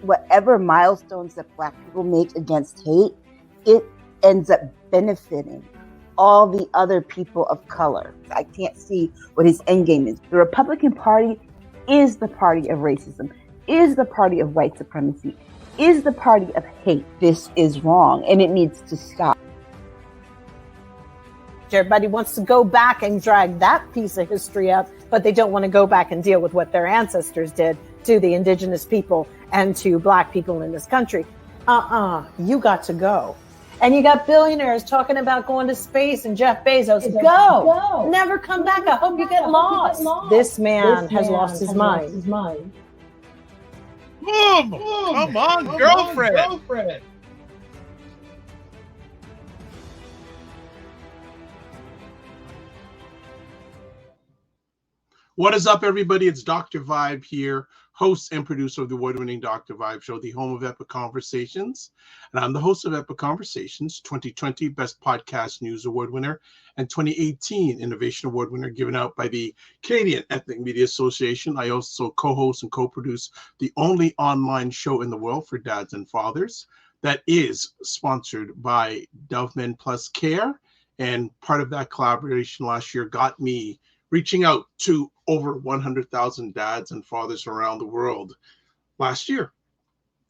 whatever milestones that Black people make against hate, it ends up benefiting all the other people of color. I can't see what his end game is. The Republican Party is the party of racism, is the party of white supremacy, is the party of hate. This is wrong, and it needs to stop. Everybody wants to go back and drag that piece of history up, but they don't want to go back and deal with what their ancestors did to the indigenous people and to Black people in this country. You got to go. And you got billionaires talking about going to space, and Jeff Bezos, go. Never come back. I hope you get lost. This man has lost his mind. Come on, girlfriend. What is up, everybody? It's Dr. Vibe here, host and producer of the award-winning Dr. Vibe Show, the home of Epic Conversations. And I'm the host of Epic Conversations, 2020 Best Podcast News Award winner and 2018 Innovation Award winner given out by the Canadian Ethnic Media Association. I also co-host and co-produce the only online show in the world for dads and fathers that is sponsored by Dove Men Plus Care. And part of that collaboration last year got me reaching out to over 100,000 dads and fathers around the world last year,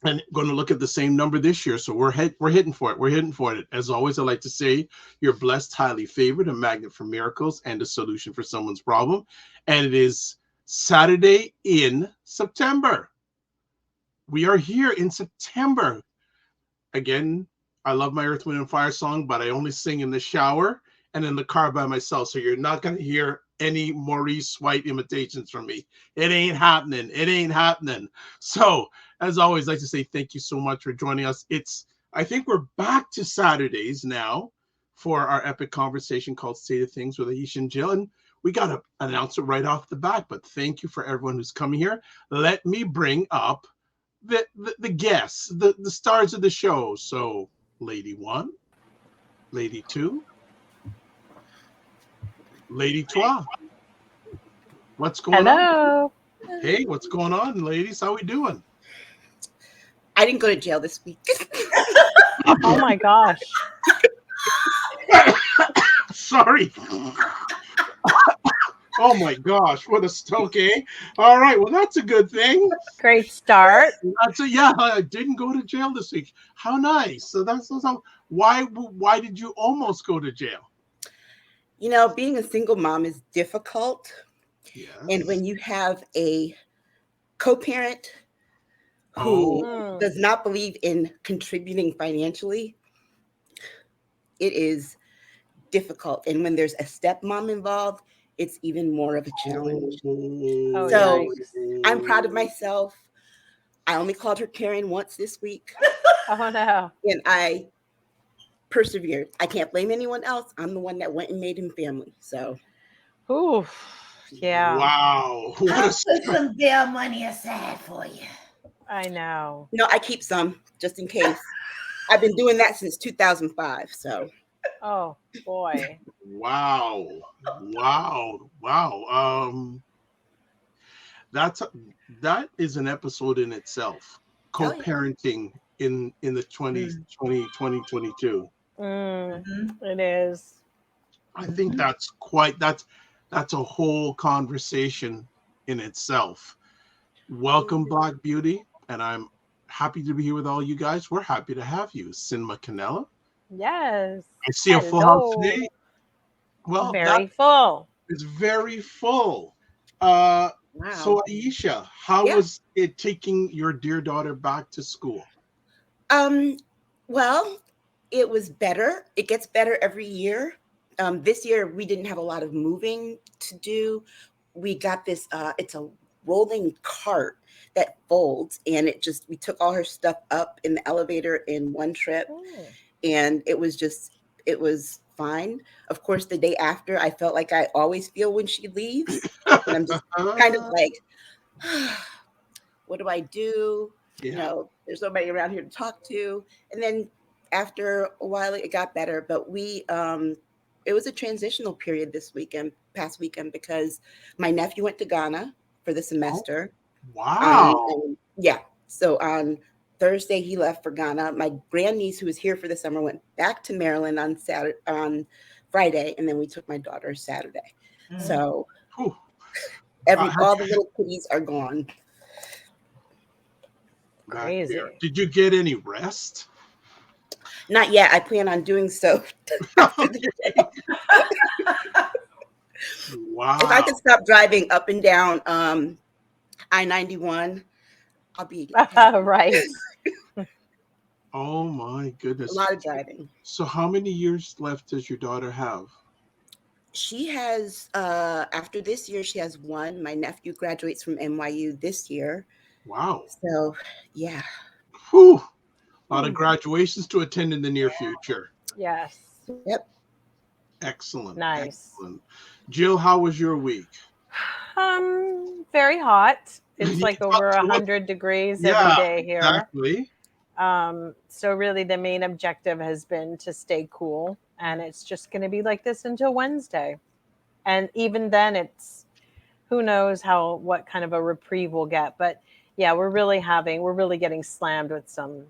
and going to look at the same number this year. So we're hitting for it. We're hitting for it. As always, I like to say you're blessed, highly favored, a magnet for miracles, and a solution for someone's problem. And it is Saturday in September. We are here in September. Again, I love my Earth, Wind, and Fire song, but I only sing in the shower and in the car by myself. So you're not going to hear any Maurice White imitations from me. It ain't happening. It ain't happening. So, as always, I'd like to say thank you so much for joining us. I think we're back to Saturdays now for our epic conversation called State of Things with Aisha and Jill. And we got to announce it right off the bat, but thank you for everyone who's coming here. Let me bring up the guests, the stars of the show. So, Lady 1, Lady 2, Lady Trois. What's going on? Hey, what's going on, ladies? How we doing? I didn't go to jail this week. Oh my gosh. Sorry. Oh my gosh, what a okay. All right, well that's a good thing. Great start. Yeah, I didn't go to jail this week. How nice. So that's why did you almost go to jail? You know, being a single mom is difficult. Yes. And when you have a co-parent who does not believe in contributing financially, it is difficult. And when there's a stepmom involved, it's even more of a challenge. So I'm proud of myself. I only called her Karen once this week. Oh no. And I persevered. I can't blame anyone else. I'm the one that went and made him family. So, yeah. Wow. I'll put some bail money aside for you. I know. No, I keep some just in case. I've been doing that since 2005. So. Oh boy. Wow. That is an episode in itself. Co-parenting in the 2022. It is. I think that's a whole conversation in itself. Welcome, Black Beauty, and I'm happy to be here with all you guys. We're happy to have you, Cinema Canella. Yes. I see a full house today. Well, very full. It's very full. Wow. So Aisha, how was it taking your dear daughter back to school? Well, it was better. It gets better every year. This year, we didn't have a lot of moving to do. We got this, it's a rolling cart that folds, and we took all her stuff up in the elevator in one trip. And it was fine. Of course, the day after, I felt like I always feel when she leaves. And I'm just kind of like, what do I do? Yeah. You know, there's nobody around here to talk to. And then after a while, it got better. But it was a transitional period past weekend, because my nephew went to Ghana for the semester. Wow. Yeah. So on Thursday, he left for Ghana. My grandniece, who was here for the summer, went back to Maryland on Friday, and then we took my daughter Saturday. So Whew. all the little kitties are gone. Crazy. Did you get any rest? Not yet. I plan on doing so after the day. Wow. If I could stop driving up and down I-91, I'll be right. Oh my goodness. A lot of driving. So how many years left does your daughter have? She has, after this year, she has one. My nephew graduates from NYU this year. Wow. So, yeah. Whew. A lot of graduations to attend in the near future. Yes. Yep. Excellent. Nice. Excellent. Jill, how was your week? Very hot. It's like over 100 degrees every day here. Exactly. So really the main objective has been to stay cool, and it's just going to be like this until Wednesday. And even then it's, who knows what kind of a reprieve we'll get. But yeah, we're really getting slammed with some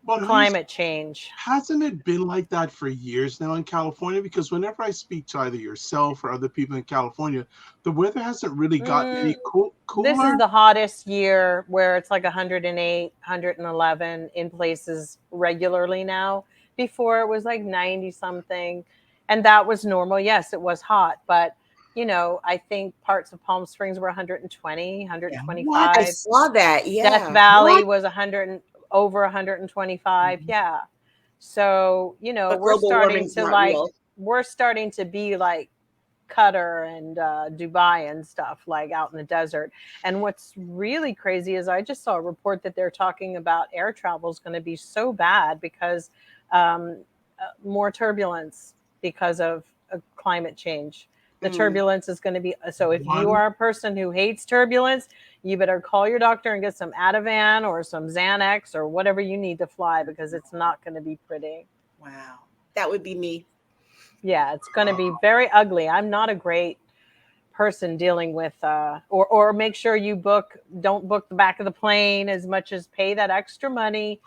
but climate change. Hasn't it been like that for years now in California? Because whenever I speak to either yourself or other people in California, the weather hasn't really gotten any cooler. This is the hottest year where it's like 108, 111 in places regularly now. Before it was like 90 something. And that was normal. Yes, it was hot. But, I think parts of Palm Springs were 120, 125. What? I saw that. Yeah. Death Valley was over 125. Yeah. So, we're starting to be like Qatar and Dubai and stuff, like out in the desert. And what's really crazy is I just saw a report that they're talking about air travel is going to be so bad because more turbulence because of climate change. The turbulence is going to be, so if you are a person who hates turbulence, you better call your doctor and get some Ativan or some Xanax or whatever you need to fly, because it's not going to be pretty. Wow. That would be me. Yeah, it's going to be very ugly. I'm not a great person dealing with, or make sure you don't book the back of the plane as much as pay that extra money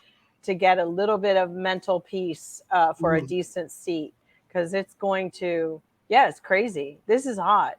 to get a little bit of mental peace for a decent seat, because it's going to, it's crazy. This is hot.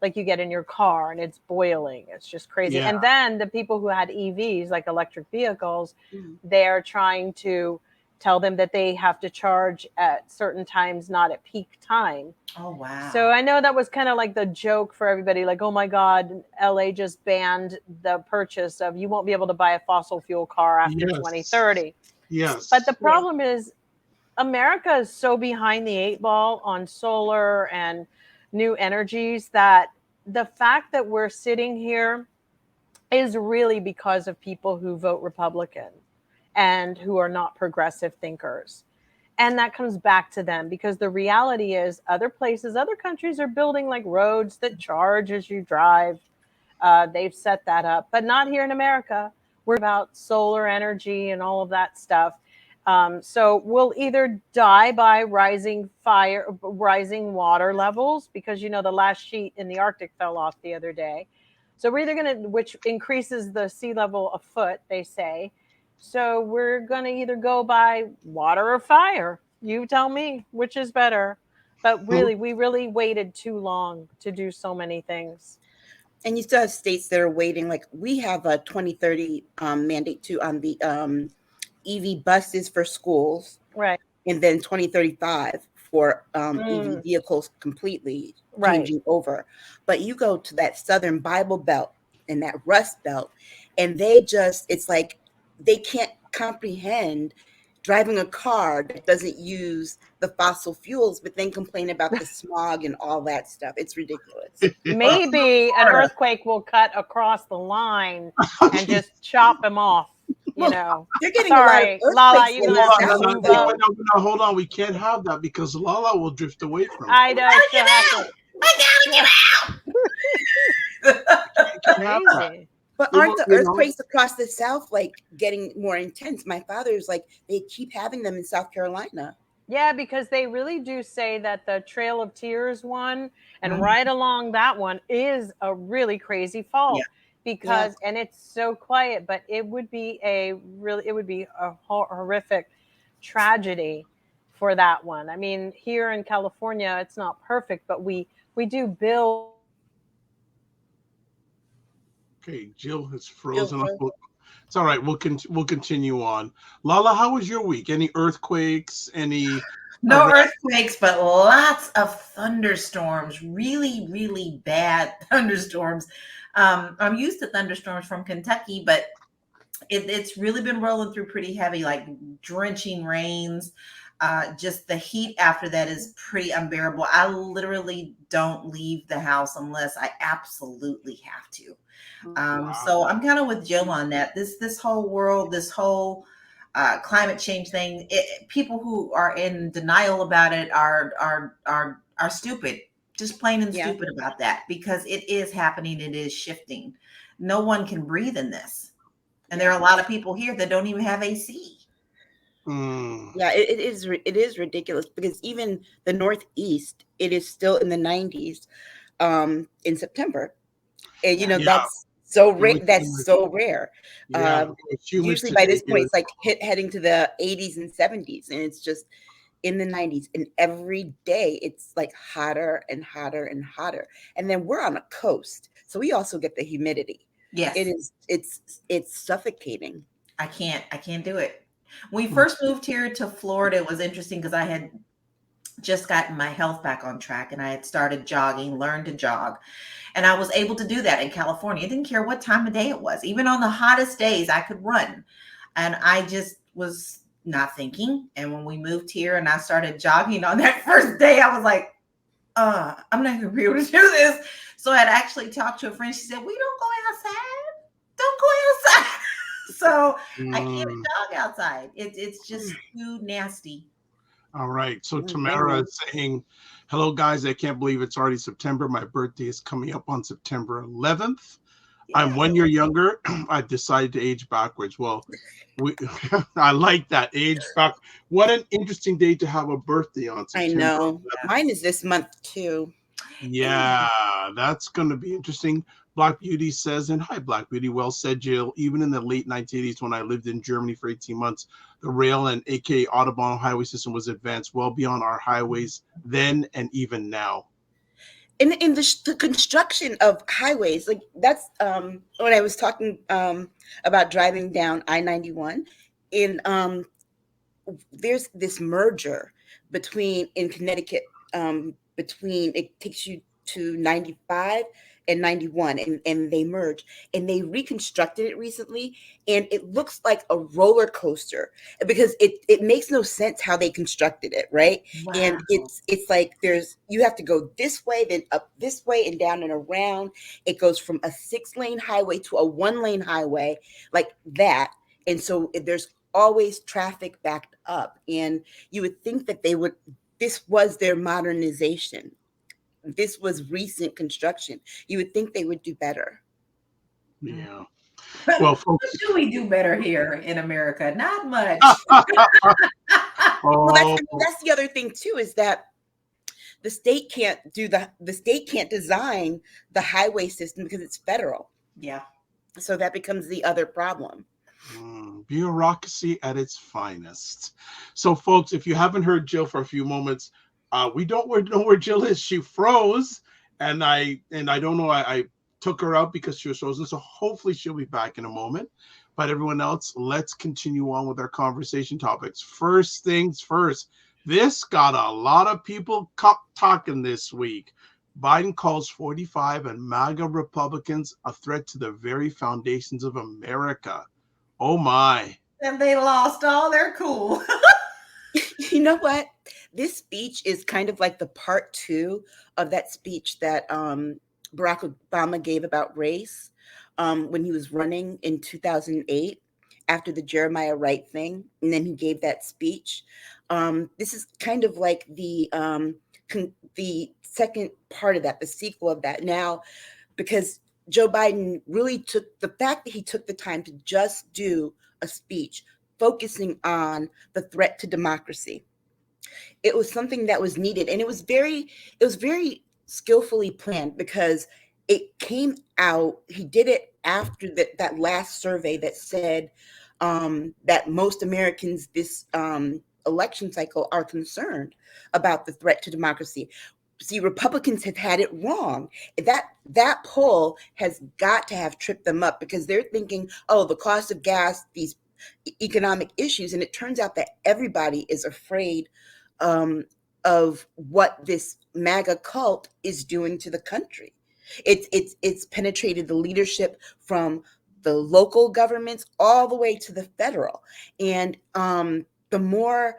Like you get in your car and it's boiling. It's just crazy. Yeah. And then the people who had EVs, like electric vehicles, they're trying to tell them that they have to charge at certain times, not at peak time. Oh, wow. So I know that was kind of like the joke for everybody. Like, oh my God, LA just banned the purchase of, you won't be able to buy a fossil fuel car after 2030. Yes. But the problem is America is so behind the 8 ball on solar and new energies that the fact that we're sitting here is really because of people who vote Republican and who are not progressive thinkers. And that comes back to them, because the reality is other countries are building like roads that charge as you drive. They've set that up, but not here in America. We're about solar energy and all of that stuff. So we'll either die by rising water levels, because, the last sheet in the Arctic fell off the other day. So we're either which increases the sea level a foot, they say. So we're going to either go by water or fire. You tell me which is better. But really, we really waited too long to do so many things. And you still have states that are waiting. Like we have a 2030 mandate too on the EV buses for schools. Right. And then 2035 for EV vehicles completely changing over. But you go to that Southern Bible Belt and that Rust Belt, and it's like they can't comprehend driving a car that doesn't use the fossil fuels, but then complain about the smog and all that stuff. It's ridiculous. Maybe an earthquake will cut across the line and just chop them off. They're getting sorry, Lala. You know no, hold on. We can't have that because Lala will drift away from it. I know. Crazy. But aren't the earthquakes across the South like getting more intense? My father's like, they keep having them in South Carolina. Yeah, because they really do say that the Trail of Tears one and right along that one is a really crazy fault. because, and it's so quiet, but it would be a horrific tragedy for that one. I mean, here in California, it's not perfect, but we do build. Okay, Jill has frozen up. It's all right. We'll continue on. Lala, how was your week? Any earthquakes? No earthquakes, but lots of thunderstorms. Really, really bad thunderstorms. I'm used to thunderstorms from Kentucky, but it's really been rolling through pretty heavy, like drenching rains. Just the heat after that is pretty unbearable. I literally don't leave the house unless I absolutely have to. So I'm kind of with Jill on that. This whole world, this whole climate change thing, people who are in denial about it are stupid, just plain and stupid about that, because it is happening. It is shifting. No one can breathe in this. And there are a lot of people here that don't even have AC. Yeah, it is ridiculous, because even the Northeast, it is still in the 90s in September. And that's so rare. That's so rare. Usually by this point, it's like heading to the 80s and 70s, and it's just in the 90s. And every day it's like hotter and hotter and hotter. And then we're on a coast, so we also get the humidity. Yes, it is. It's suffocating. I can't do it. When we first moved here to Florida, it was interesting because I had just gotten my health back on track, and I had started jogging, learned to jog. And I was able to do that in California. I didn't care what time of day it was. Even on the hottest days, I could run. And I just was not thinking. And when we moved here and I started jogging on that first day, I was like, I'm not going to be able to do this. So I had actually talked to a friend. She said, we don't go outside. Don't go outside. So I can't jog outside. It's just too nasty. All right. So Tamara is saying, hello, guys. I can't believe it's already September. My birthday is coming up on September 11th. Yeah. I'm 1 year younger. I've decided to age backwards. Well, I like that. Age back. What an interesting day to have a birthday on September. I know. Mine is this month, too. Yeah, that's going to be interesting. Black Beauty says, and hi, Black Beauty. Well said, Jill. Even in the late 1980s, when I lived in Germany for 18 months, the rail and aka Autobahn highway system was advanced well beyond our highways then and even now. In the construction of highways, like that's when I was talking about driving down I-91, there's this merger in Connecticut, it takes you to 95 and 91, and they merge, and they reconstructed it recently, and it looks like a roller coaster, because it makes no sense how they constructed it, right? Wow. And it's like you have to go this way, then up this way, and down and around. It goes from a 6-lane highway to a 1-lane highway, like that. And so there's always traffic backed up, and you would think that this was their modernization. This was recent construction. You would think they would do better. Yeah. Well, folks, what do we do better here in America? Not much. Well, that's the other thing too, is that the state can't design the highway system because it's federal. Yeah. So that becomes the other problem. Bureaucracy at its finest. So, folks, if you haven't heard Jill for a few moments, we don't know where Jill is. She froze, and I don't know. I took her out because she was frozen. So hopefully she'll be back in a moment. But everyone else, let's continue on with our conversation topics. First things first. This got a lot of people talking this week. Biden calls 45 and MAGA Republicans a threat to the very foundations of America. Oh my! And they lost all their cool. You know what? This speech is kind of like the part 2 of that speech that Barack Obama gave about race when he was running in 2008 after the Jeremiah Wright thing. And then he gave that speech. This is kind of like the second part of that, the sequel of that now, because Joe Biden really took the fact that he took the time to just do a speech focusing on the threat to democracy. It was something that was needed, and it was very skillfully planned, because it came out. He did it after that last survey that said that most Americans this election cycle are concerned about the threat to democracy. See, Republicans have had it wrong. That poll has got to have tripped them up, because they're thinking, oh, the cost of gas, these economic issues, and it turns out that everybody is afraid of what this MAGA cult is doing to the country. It's penetrated the leadership from the local governments all the way to the federal, and the more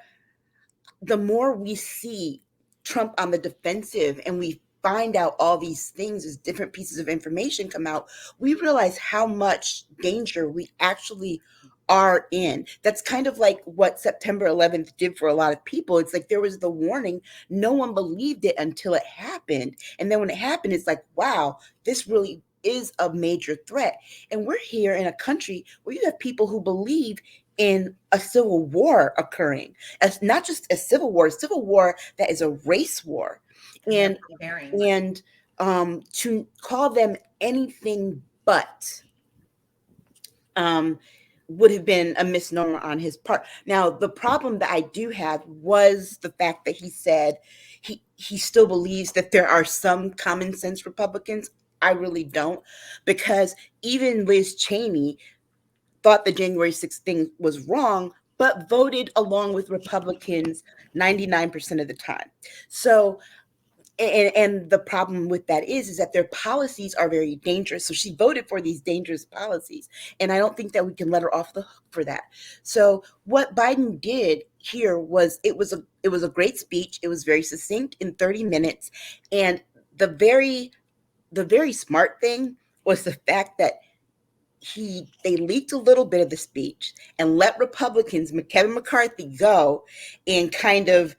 we see Trump on the defensive, and we find out all these things as different pieces of information come out, we realize how much danger we actually are in. That's kind of like what September 11th did for a lot of people. It's like there was the warning, no one believed it until it happened. And then when it happened, it's like, wow, this really is a major threat. And we're here in a country where you have people who believe in a civil war occurring, as not just a civil war that is a race war, and to call them anything but would have been a misnomer on his part. Now, the problem that I do have was the fact that he said he still believes that there are some common sense Republicans. I really don't, because even Liz Cheney thought the January 6th thing was wrong, but voted along with Republicans 99% of the time. So, and the problem with that is that their policies are very dangerous. So she voted for these dangerous policies. And I don't think that we can let her off the hook for that. So what Biden did here was, it was a great speech. It was very succinct in 30 minutes. And the very smart thing was the fact that they leaked a little bit of the speech and let Republicans, Kevin McCarthy, go and kind of,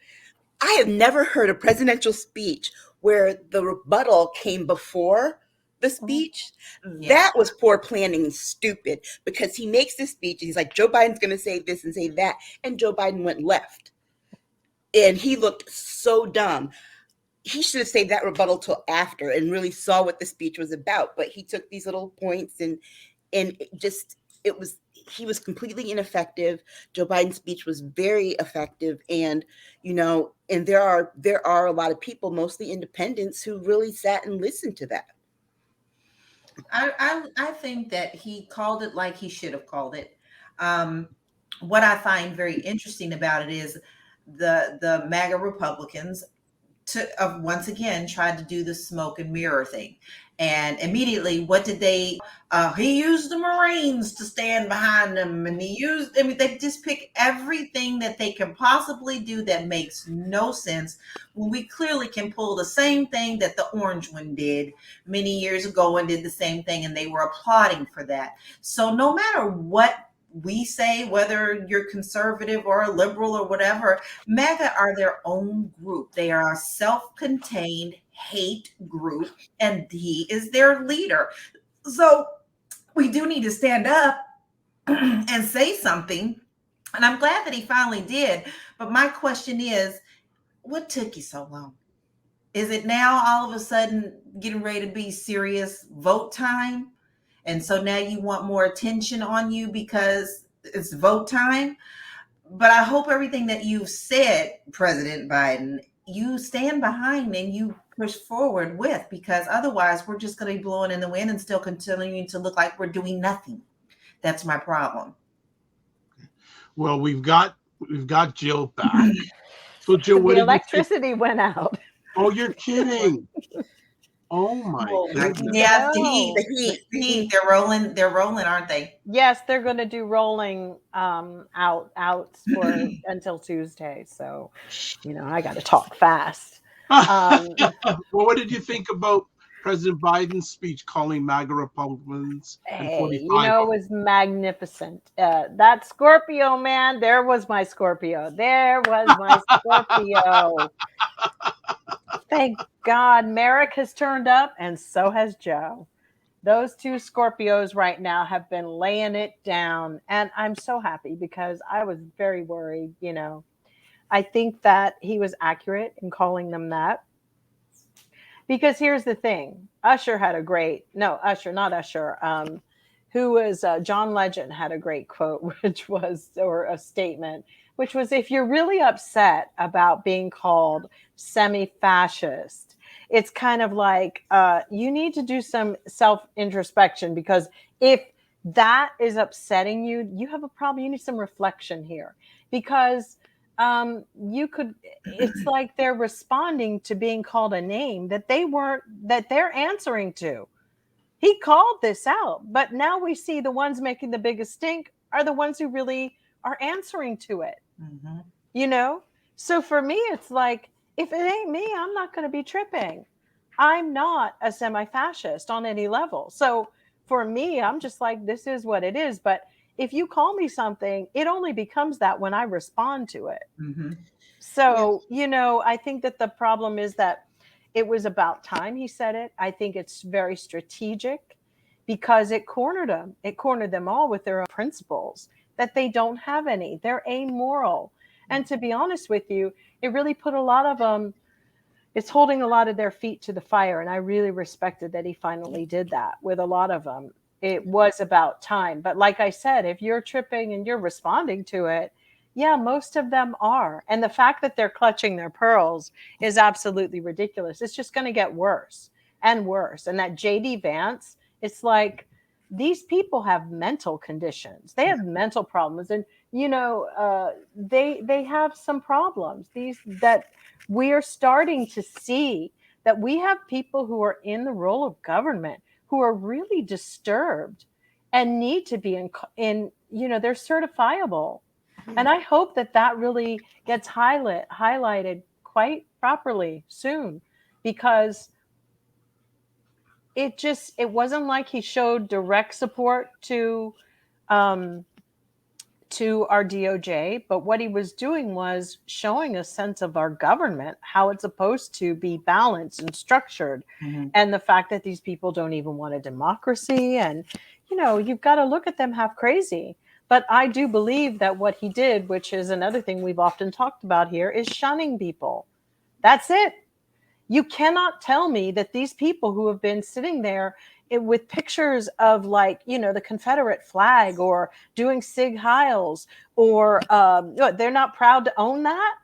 I have never heard a presidential speech where the rebuttal came before the speech. Yeah. That was poor planning and stupid, because he makes this speech and he's like, Joe Biden's going to say this and say that. And Joe Biden went left. And he looked so dumb. He should have saved that rebuttal till after and really saw what the speech was about. But he took these little points and he was completely ineffective. Joe Biden's speech was very effective. And, and there are a lot of people, mostly independents, who really sat and listened to that. I think that he called it like he should have called it. What I find very interesting about it is the MAGA Republicans once again tried to do the smoke and mirror thing. And immediately, what did they, he used the Marines to stand behind them. And they just pick everything that they can possibly do that makes no sense, when we clearly can pull the same thing that the orange one did many years ago and did the same thing. And they were applauding for that. So no matter what we say, whether you're conservative or a liberal or whatever, MAGA are their own group. They are a self-contained hate group, and he is their leader. So we do need to stand up and say something. And I'm glad that he finally did. But my question is, what took you so long? Is it now all of a sudden getting ready to be serious vote time? And so now you want more attention on you because it's vote time. But I hope everything that you've said, President Biden, you stand behind and you push forward with, because otherwise we're just going to be blowing in the wind and still continuing to look like we're doing nothing. That's my problem. Well, we've got Jill back. So Jill, what the did electricity went out. Oh, you're kidding. Oh my goodness. Yeah, the heat. They're rolling, aren't they? Yes, they're going to do rolling out for until Tuesday. So, I got to talk fast. Well, what did you think about President Biden's speech calling MAGA Republicans? Hey, it was magnificent. That Scorpio, man, there was my Scorpio. Thank God Merrick has turned up, and so has Joe. Those two Scorpios right now have been laying it down, and I'm so happy, because I was very worried. I think that he was accurate in calling them that, because here's the thing. Usher had not Usher. who was John Legend had a great quote, or a statement, which was, if you're really upset about being called semi-fascist, it's kind of like you need to do some self-introspection, because if that is upsetting you, you have a problem. You need some reflection here, because it's like they're responding to being called a name that they're answering to. He called this out, but now we see the ones making the biggest stink are the ones who really are answering to it. Mm-hmm. So for me, it's like, if it ain't me, I'm not going to be tripping. I'm not a semi-fascist on any level. So for me, I'm just like, this is what it is. But if you call me something, it only becomes that when I respond to it. Mm-hmm. So, I think that the problem is that it was about time he said it. I think it's very strategic, because it cornered them. It cornered them all with their own principles that they don't have any. They're amoral. And to be honest with you, it really put a lot of them, it's holding a lot of their feet to the fire. And I really respected that he finally did that with a lot of them. It was about time. But like I said, if you're tripping and you're responding to it, yeah, most of them are. And the fact that they're clutching their pearls is absolutely ridiculous. It's just going to get worse and worse. And that JD Vance, it's like, these people have mental conditions. They have mental problems. And, they have some problems. That we are starting to see that we have people who are in the role of government who are really disturbed and need to be in they're certifiable. And I hope that really gets highlighted quite properly soon, because it wasn't like he showed direct support to our DOJ, but what he was doing was showing a sense of our government, how it's supposed to be balanced and structured. Mm-hmm. And the fact that these people don't even want a democracy, and you've got to look at them half crazy. But I do believe that what he did, which is another thing we've often talked about here, is shunning people. That's it. You cannot tell me that these people who have been sitting there with pictures of, like, the Confederate flag, or doing Sig Heils, or they're not proud to own that?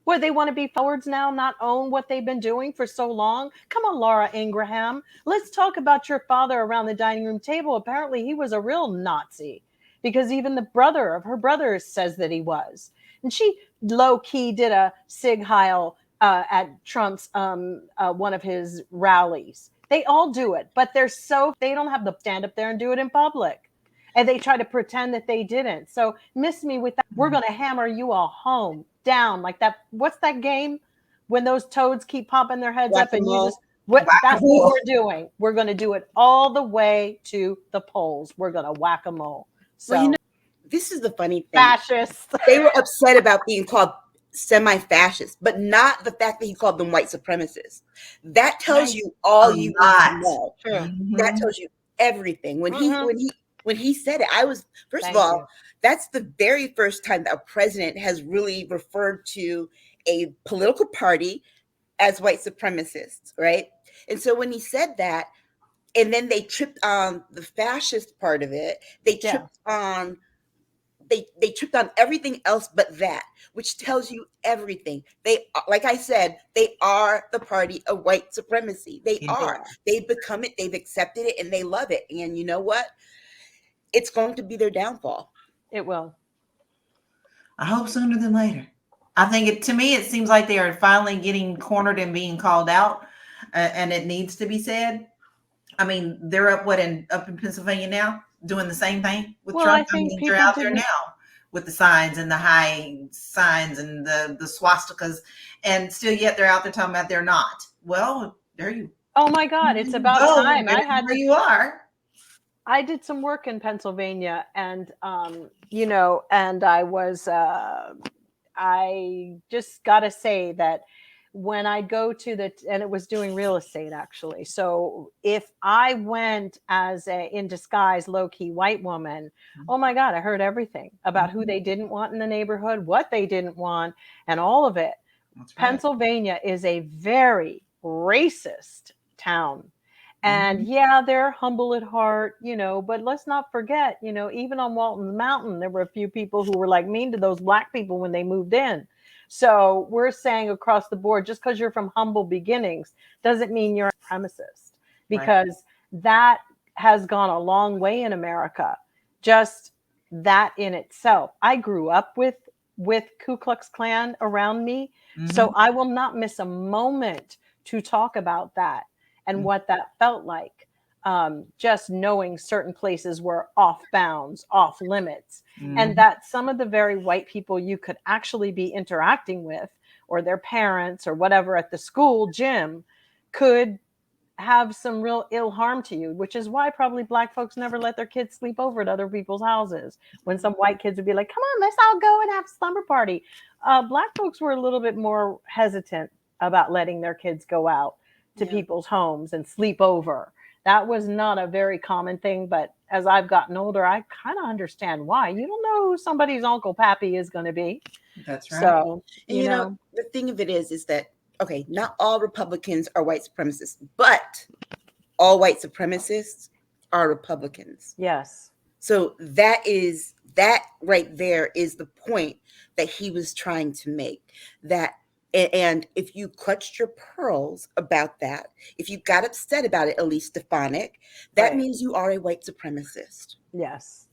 What, they want to be forwards now, not own what they've been doing for so long? Come on, Laura Ingraham. Let's talk about your father around the dining room table. Apparently he was a real Nazi, because even the brother of her brother says that he was. And she low-key did a Sig Heil at Trump's one of his rallies. They all do it, but they don't have to stand up there and do it in public. And they try to pretend that they didn't. So miss me with that. We're going to hammer you all home, down, like that. What's that game when those toads keep popping their heads up, and you just, that's what we're doing. We're going to do it all the way to the polls. We're going to whack-a-mole. So, well, this is the funny thing. Fascists. They were upset about being called semi-fascist, but not the fact that he called them white supremacists. That tells you all you need to know. Mm-hmm. That tells you everything. When he said it, I was, first of all, that's the very first time that a president has really referred to a political party as white supremacists, right? And so when he said that, and then they tripped on the fascist part of it, they tripped on they tripped on everything else but that, which tells you everything. They, like I said, they are the party of white supremacy. They are. They've become it, they've accepted it, and they love it. And you know what? It's going to be their downfall. It will. I hope sooner than later. I think to me, it seems like they are finally getting cornered and being called out, and it needs to be said. I mean, they're up in Pennsylvania now, doing the same thing with Trump. I mean, they're out there now with the signs and the high signs and the swastikas, and still yet they're out there talking about they're not. Well, there you. Oh my God, it's about time. I did some work in Pennsylvania, and and I was. I just gotta say that when I go to and it was doing real estate actually. So if I went as in disguise, low-key white woman, oh my God, I heard everything about who they didn't want in the neighborhood, what they didn't want, and all of it. That's right. Pennsylvania is a very racist town. And yeah, they're humble at heart, but let's not forget, even on Walton Mountain, there were a few people who were like mean to those Black people when they moved in. So we're saying across the board, just because you're from humble beginnings doesn't mean you're a supremacist, because that has gone a long way in America. Just that in itself. I grew up with Ku Klux Klan around me, so I will not miss a moment to talk about that and what that felt like. Just knowing certain places were off bounds, off limits, and that some of the very white people you could actually be interacting with, or their parents or whatever at the school gym, could have some real ill harm to you, which is why probably Black folks never let their kids sleep over at other people's houses. When some white kids would be like, come on, let's all go and have a slumber party. Black folks were a little bit more hesitant about letting their kids go out to people's homes and sleep over. That was not a very common thing, but as I've gotten older, I kind of understand why. You don't know who somebody's Uncle Pappy is going to be. That's right. So, and you know, the thing of it is that, okay, not all Republicans are white supremacists, but all white supremacists are Republicans. Yes. So that right there is the point that he was trying to make. And if you clutched your pearls about that, if you got upset about it, Elise Stefanik, that means you are a white supremacist. Yes.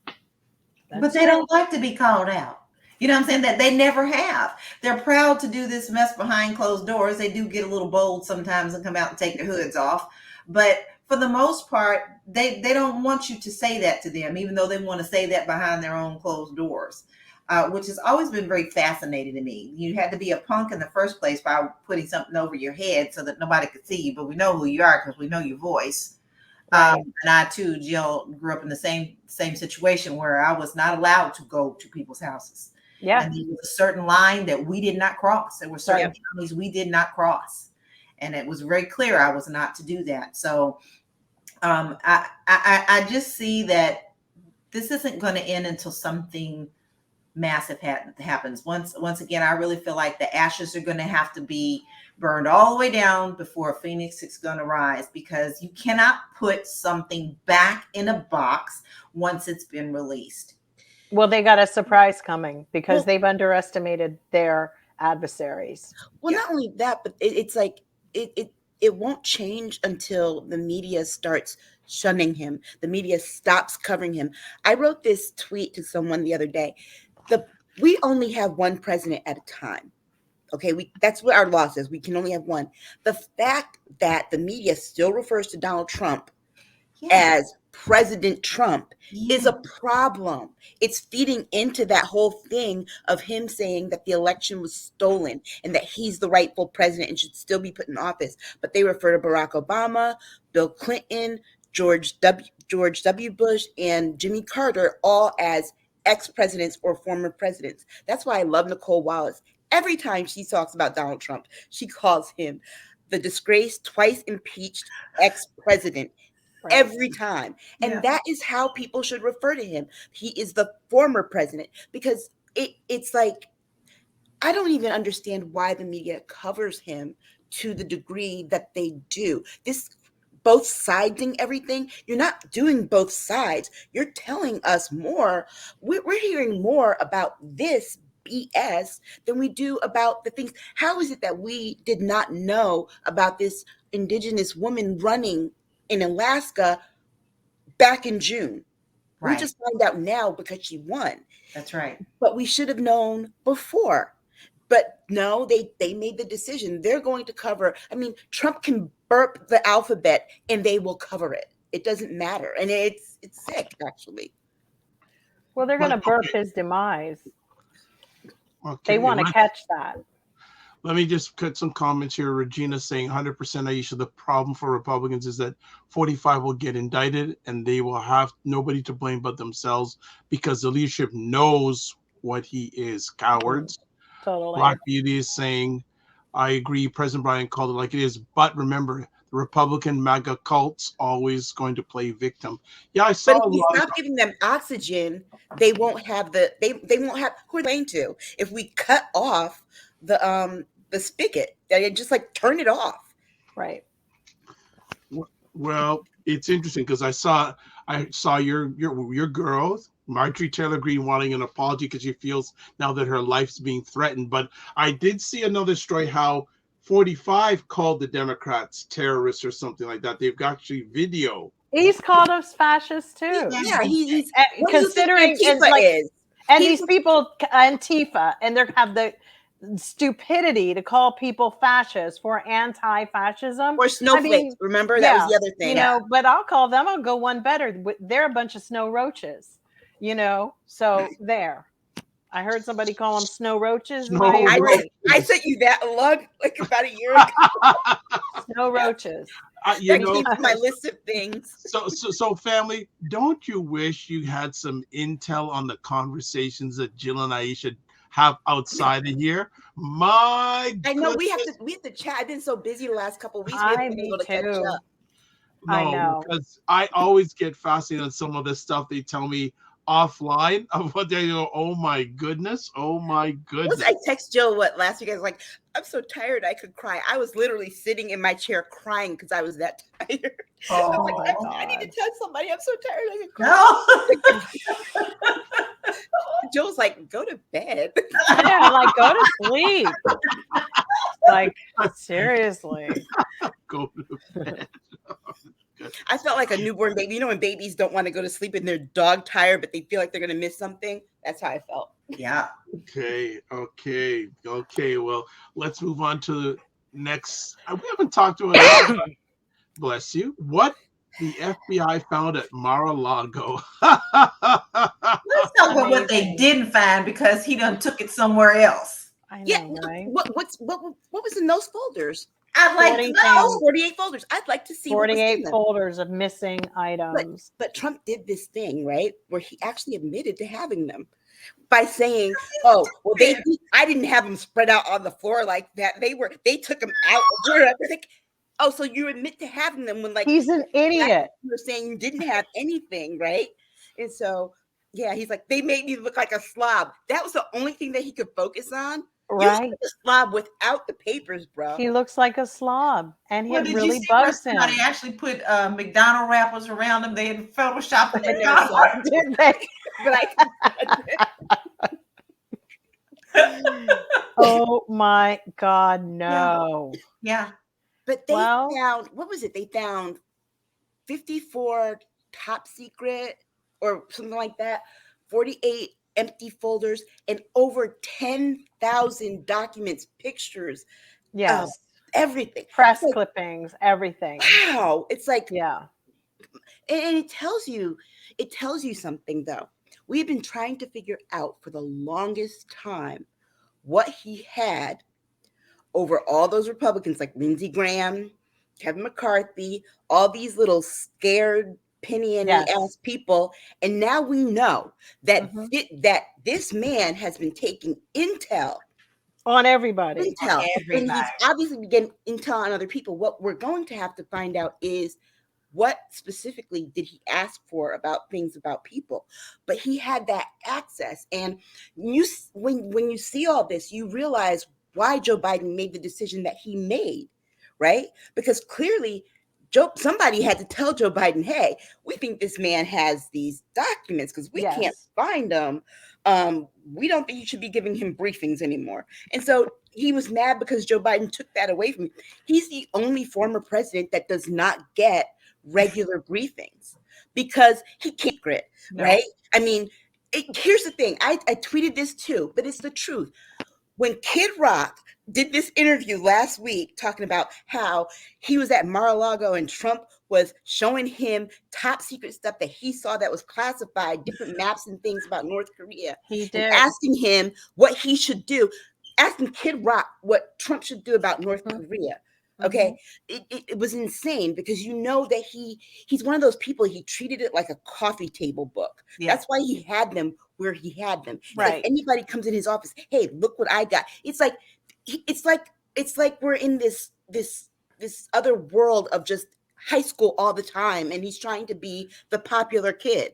But they don't like to be called out. You know what I'm saying? That they never have. They're proud to do this mess behind closed doors. They do get a little bold sometimes and come out and take their hoods off. But for the most part, they don't want you to say that to them, even though they want to say that behind their own closed doors. Which has always been very fascinating to me. You had to be a punk in the first place by putting something over your head so that nobody could see you, but we know who you are because we know your voice. And I too, Jill, grew up in the same situation where I was not allowed to go to people's houses. Yeah. And there was a certain line that we did not cross. There were certain counties we did not cross. And it was very clear I was not to do that. So I just see that this isn't going to end until something massive happens. Once again, I really feel like the ashes are going to have to be burned all the way down before a phoenix is going to rise, because you cannot put something back in a box once it's been released. Well, they got a surprise coming because they've underestimated their adversaries. Well, not only that, but it's like it won't change until the media starts shunning him. The media stops covering him. I wrote this tweet to someone the other day. We only have one president at a time. Okay, that's what our law says. We can only have one. The fact that the media still refers to Donald Trump as President Trump is a problem. It's feeding into that whole thing of him saying that the election was stolen and that he's the rightful president and should still be put in office. But they refer to Barack Obama, Bill Clinton, George W. Bush, and Jimmy Carter all as ex-presidents or former presidents. That's why I love Nicole Wallace. Every time she talks about Donald Trump, she calls him the disgraced, twice impeached ex-president. Every time. And that is how people should refer to him. He is the former president, because it's like, I don't even understand why the media covers him to the degree that they do. This both siding everything. You're not doing both sides. You're telling us more. We're hearing more about this BS than we do about the things. How is it that we did not know about this Indigenous woman running in Alaska back in June? We just find out now because she won. That's right. But we should have known before. But no, they made the decision. They're going to cover. I mean, Trump can burp the alphabet and they will cover it. It doesn't matter. And it's sick, actually. Well, they're going to burp his demise. They want to catch that. Let me just cut some comments here. Regina saying 100% Aisha, the problem for Republicans is that 45 will get indicted and they will have nobody to blame but themselves because the leadership knows what he is. Cowards. Totally. Black Beauty is saying, I agree. President Biden called it like it is. But remember, the Republican MAGA cult's always going to play victim. Yeah, I saw. But if we stop giving them oxygen, they won't have they won't have who are they going to? If we cut off the spigot, they just like turn it off. Right. Well, it's interesting because I saw your girl, Marjorie Taylor Greene, wanting an apology because she feels now that her life's being threatened. But I did see another story how 45 called the Democrats terrorists or something like that. They've got actually video. He's called us fascists too. Yeah, he's And considering and like is. and these people Antifa, and they have the stupidity to call people fascists for anti-fascism Or snowflakes. Remember that was the other thing. You know, but I'll go one better. They're a bunch of snow roaches. You know, so there. I heard somebody call them snow roaches. I sent you that along like about a year ago. Snow roaches. You know, my list of things. So family, don't you wish you had some intel on the conversations that Jill and Aisha have outside of here? I know we have to chat. I've been so busy the last couple of weeks. Me too. No, I know, because I always get fascinated on some of the stuff they tell me offline of what they go. Oh my goodness! I text Jill last week. I was like, I'm so tired I could cry. I was literally sitting in my chair crying because I was that tired. Oh, I was like, I need to tell somebody. I'm so tired I could cry. Jill's like, go to bed. Yeah, like go to sleep. Like seriously. Go to bed. I felt like a newborn baby. You know when babies don't want to go to sleep and they're dog tired, but they feel like they're going to miss something? That's how I felt. Yeah. Okay. Well, let's move on to the next. We haven't talked about bless you. What the FBI found at Mar-a-Lago. Let's talk about what they didn't find because he done took it somewhere else. I know, right? What was in those folders? I'd like to know. 48 folders. I'd like to see 48 folders of missing items. But Trump did this thing, right, where he actually admitted to having them by saying, "Oh, well, I didn't have them spread out on the floor like that. They took them out." Like, oh, so you admit to having them when he's an idiot. You were saying you didn't have anything, right? And so, yeah, he's like, they made me look like a slob. That was the only thing that he could focus on. Right, a slob without the papers, bro. He looks like a slob, and he really bugs him. They actually put McDonald wrappers around him. They had photoshopped the McDonald. Did they? But oh my God, no! Yeah, but they found, what was it? They found 54 top secret or something like that. 48 empty folders and over 10,000 documents, pictures, everything, press clippings, everything. Wow, it's like, yeah, and it tells you something though. We've been trying to figure out for the longest time what he had over all those Republicans like Lindsey Graham, Kevin McCarthy, all these little scared penny and ass people, and now we know that that this man has been taking intel on everybody. And he's obviously been getting intel on other people. What we're going to have to find out is what specifically did he ask for about things about people, but he had that access. And when you see all this, you realize why Joe Biden made the decision that he made, right? Because clearly somebody had to tell Joe Biden, hey, we think this man has these documents because we can't find them. We don't think you should be giving him briefings anymore. And so he was mad because Joe Biden took that away from him. He's the only former president that does not get regular briefings because he can't grit, right? I mean, here's the thing. I tweeted this too, but it's the truth. When Kid Rock did this interview last week talking about how he was at Mar-a-Lago and Trump was showing him top secret stuff that he saw that was classified, different maps and things about North Korea. He did. Asking him what he should do, asking Kid Rock what Trump should do about North Korea. Okay. It was insane because you know that he's one of those people, he treated it like a coffee table book. Yeah. That's why he had them where he had them. Right. If anybody comes in his office, hey, look what I got. It's like we're in this other world of just high school all the time, and he's trying to be the popular kid.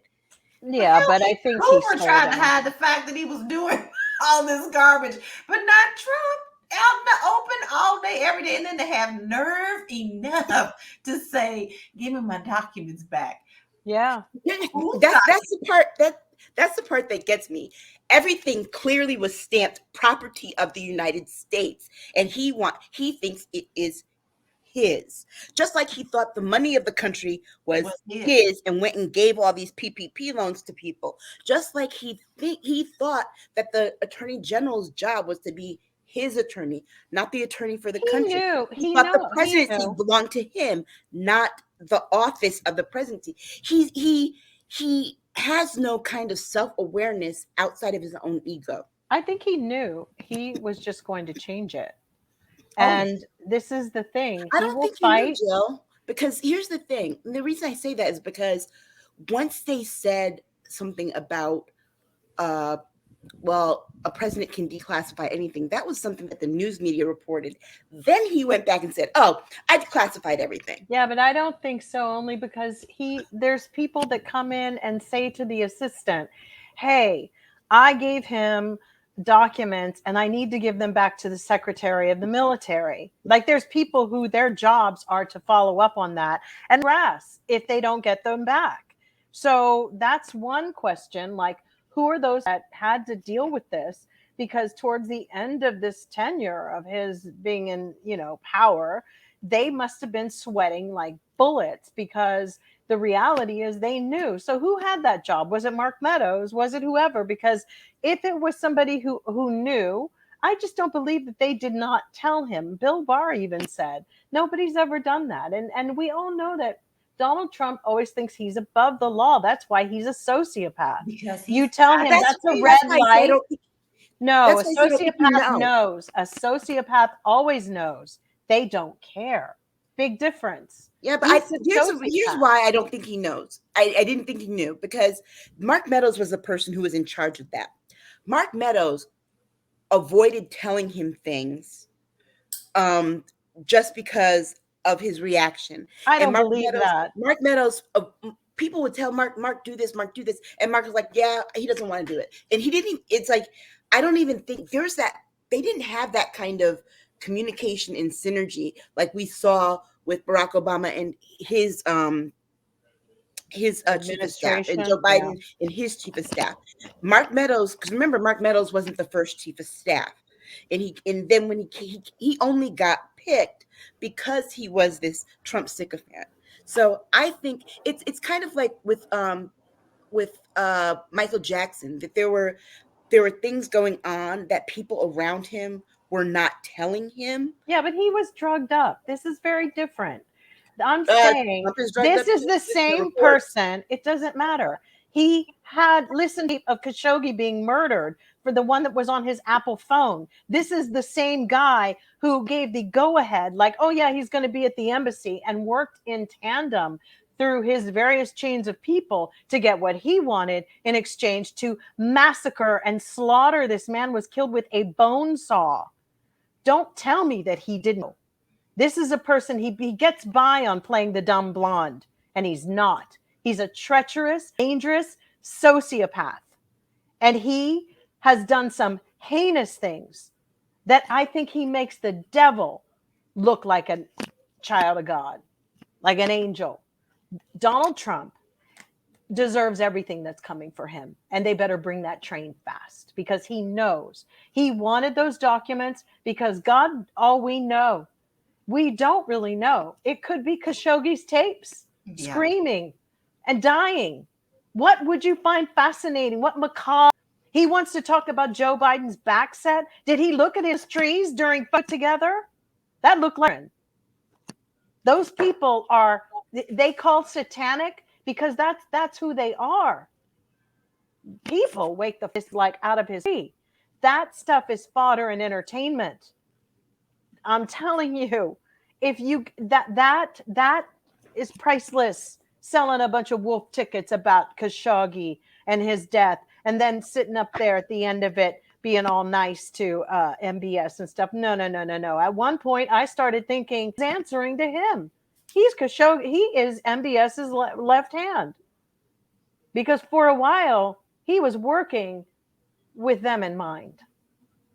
Yeah, but I think Hoover tried to hide the fact that he was doing all this garbage, but not Trump. Out in the open, all day, every day, and then to have nerve enough to say, "Give me my documents back." Yeah. That's the part that's the part that gets me. Everything clearly was stamped property of the United States, and he thinks it is his. Just like he thought the money of the country was his and went and gave all these PPP loans to people. Just like he thought that the attorney general's job was to be his attorney, not the attorney for the country. He thought the presidency belonged to him, not the office of the presidency. He has no kind of self-awareness outside of his own ego. I think he knew he was just going to change it. And this is the thing. I don't think he knew, Jill, because here's the thing. And the reason I say that is because once they said something about, a president can declassify anything, that was something that the news media reported. Then he went back and said, "Oh, I declassified everything." Yeah, but I don't think so, only because there's people that come in and say to the assistant, "Hey, I gave him documents and I need to give them back to the secretary of the military." Like, there's people who their jobs are to follow up on that and harass if they don't get them back. So that's one question. Like, who are those that had to deal with this? Because towards the end of this tenure of his being in, power, they must have been sweating like bullets, because the reality is they knew. So who had that job? Was it Mark Meadows? Was it whoever? Because if it was somebody who knew, I just don't believe that they did not tell him. Bill Barr even said nobody's ever done that. And we all know that Donald Trump always thinks he's above the law. That's why he's a sociopath. Because you tell him that's a red light. No, a sociopath knows. A sociopath always knows. They don't care. Big difference. Yeah, but here's why I don't think he knows. I didn't think he knew, because Mark Meadows was the person who was in charge of that. Mark Meadows avoided telling him things just because of his reaction. I don't believe that. Mark Meadows, people would tell Mark, do this, Mark, do this. And Mark was like, yeah, he doesn't want to do it. And he didn't, it's like, I don't even think they didn't have that kind of communication and synergy like we saw with Barack Obama and his chief of staff, and Joe Biden and his chief of staff. Mark Meadows, because remember, Mark Meadows wasn't the first chief of staff. And then when he only got picked because he was this Trump sycophant. So I think it's kind of like with Michael Jackson, that there were things going on that people around him were not telling him. Yeah, but he was drugged up. This is very different. I'm saying this is the same person. It doesn't matter. He had listened of Khashoggi being murdered for the one that was on his Apple phone. This is the same guy who gave the go-ahead, like, oh yeah, he's going to be at the embassy, and worked in tandem through his various chains of people to get what he wanted in exchange to massacre and slaughter. This man was killed with a bone saw. Don't tell me that he didn't know. This is a person, he gets by on playing the dumb blonde, and he's not. He's a treacherous, dangerous sociopath. And he has done some heinous things that I think he makes the devil look like a child of God, like an angel. Donald Trump deserves everything that's coming for him, and they better bring that train fast, because he knows he wanted those documents, because God, all we know, we don't really know. It could be Khashoggi's tapes, screaming and dying. What would you find fascinating? What macabre? He wants to talk about Joe Biden's back set. Did he look at his trees during Put Together? That looked like those people are, they call satanic, because that's who they are. People wake the fist like out of his tree. That stuff is fodder and entertainment. I'm telling you, if you that is priceless. Selling a bunch of wolf tickets about Khashoggi and his death, and then sitting up there at the end of it being all nice to MBS and stuff. No. At one point, I started thinking he's answering to him. He's Khashoggi. He is MBS's left hand, because for a while he was working with them in mind.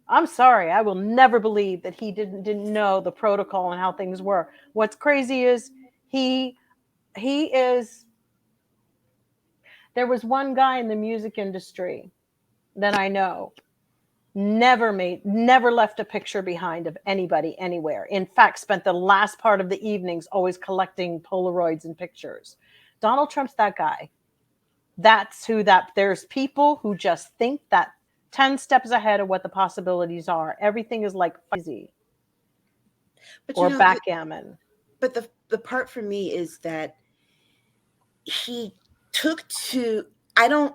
I'm sorry, I will never believe that he didn't know the protocol and how things were. What's crazy is he is. There was one guy in the music industry that I know never left a picture behind of anybody anywhere. In fact, spent the last part of the evenings always collecting Polaroids and pictures. Donald Trump's that guy. That's who that. There's people who just think that 10 steps ahead of what the possibilities are. Everything is like fuzzy or backgammon. But the part for me is that he took to, I don't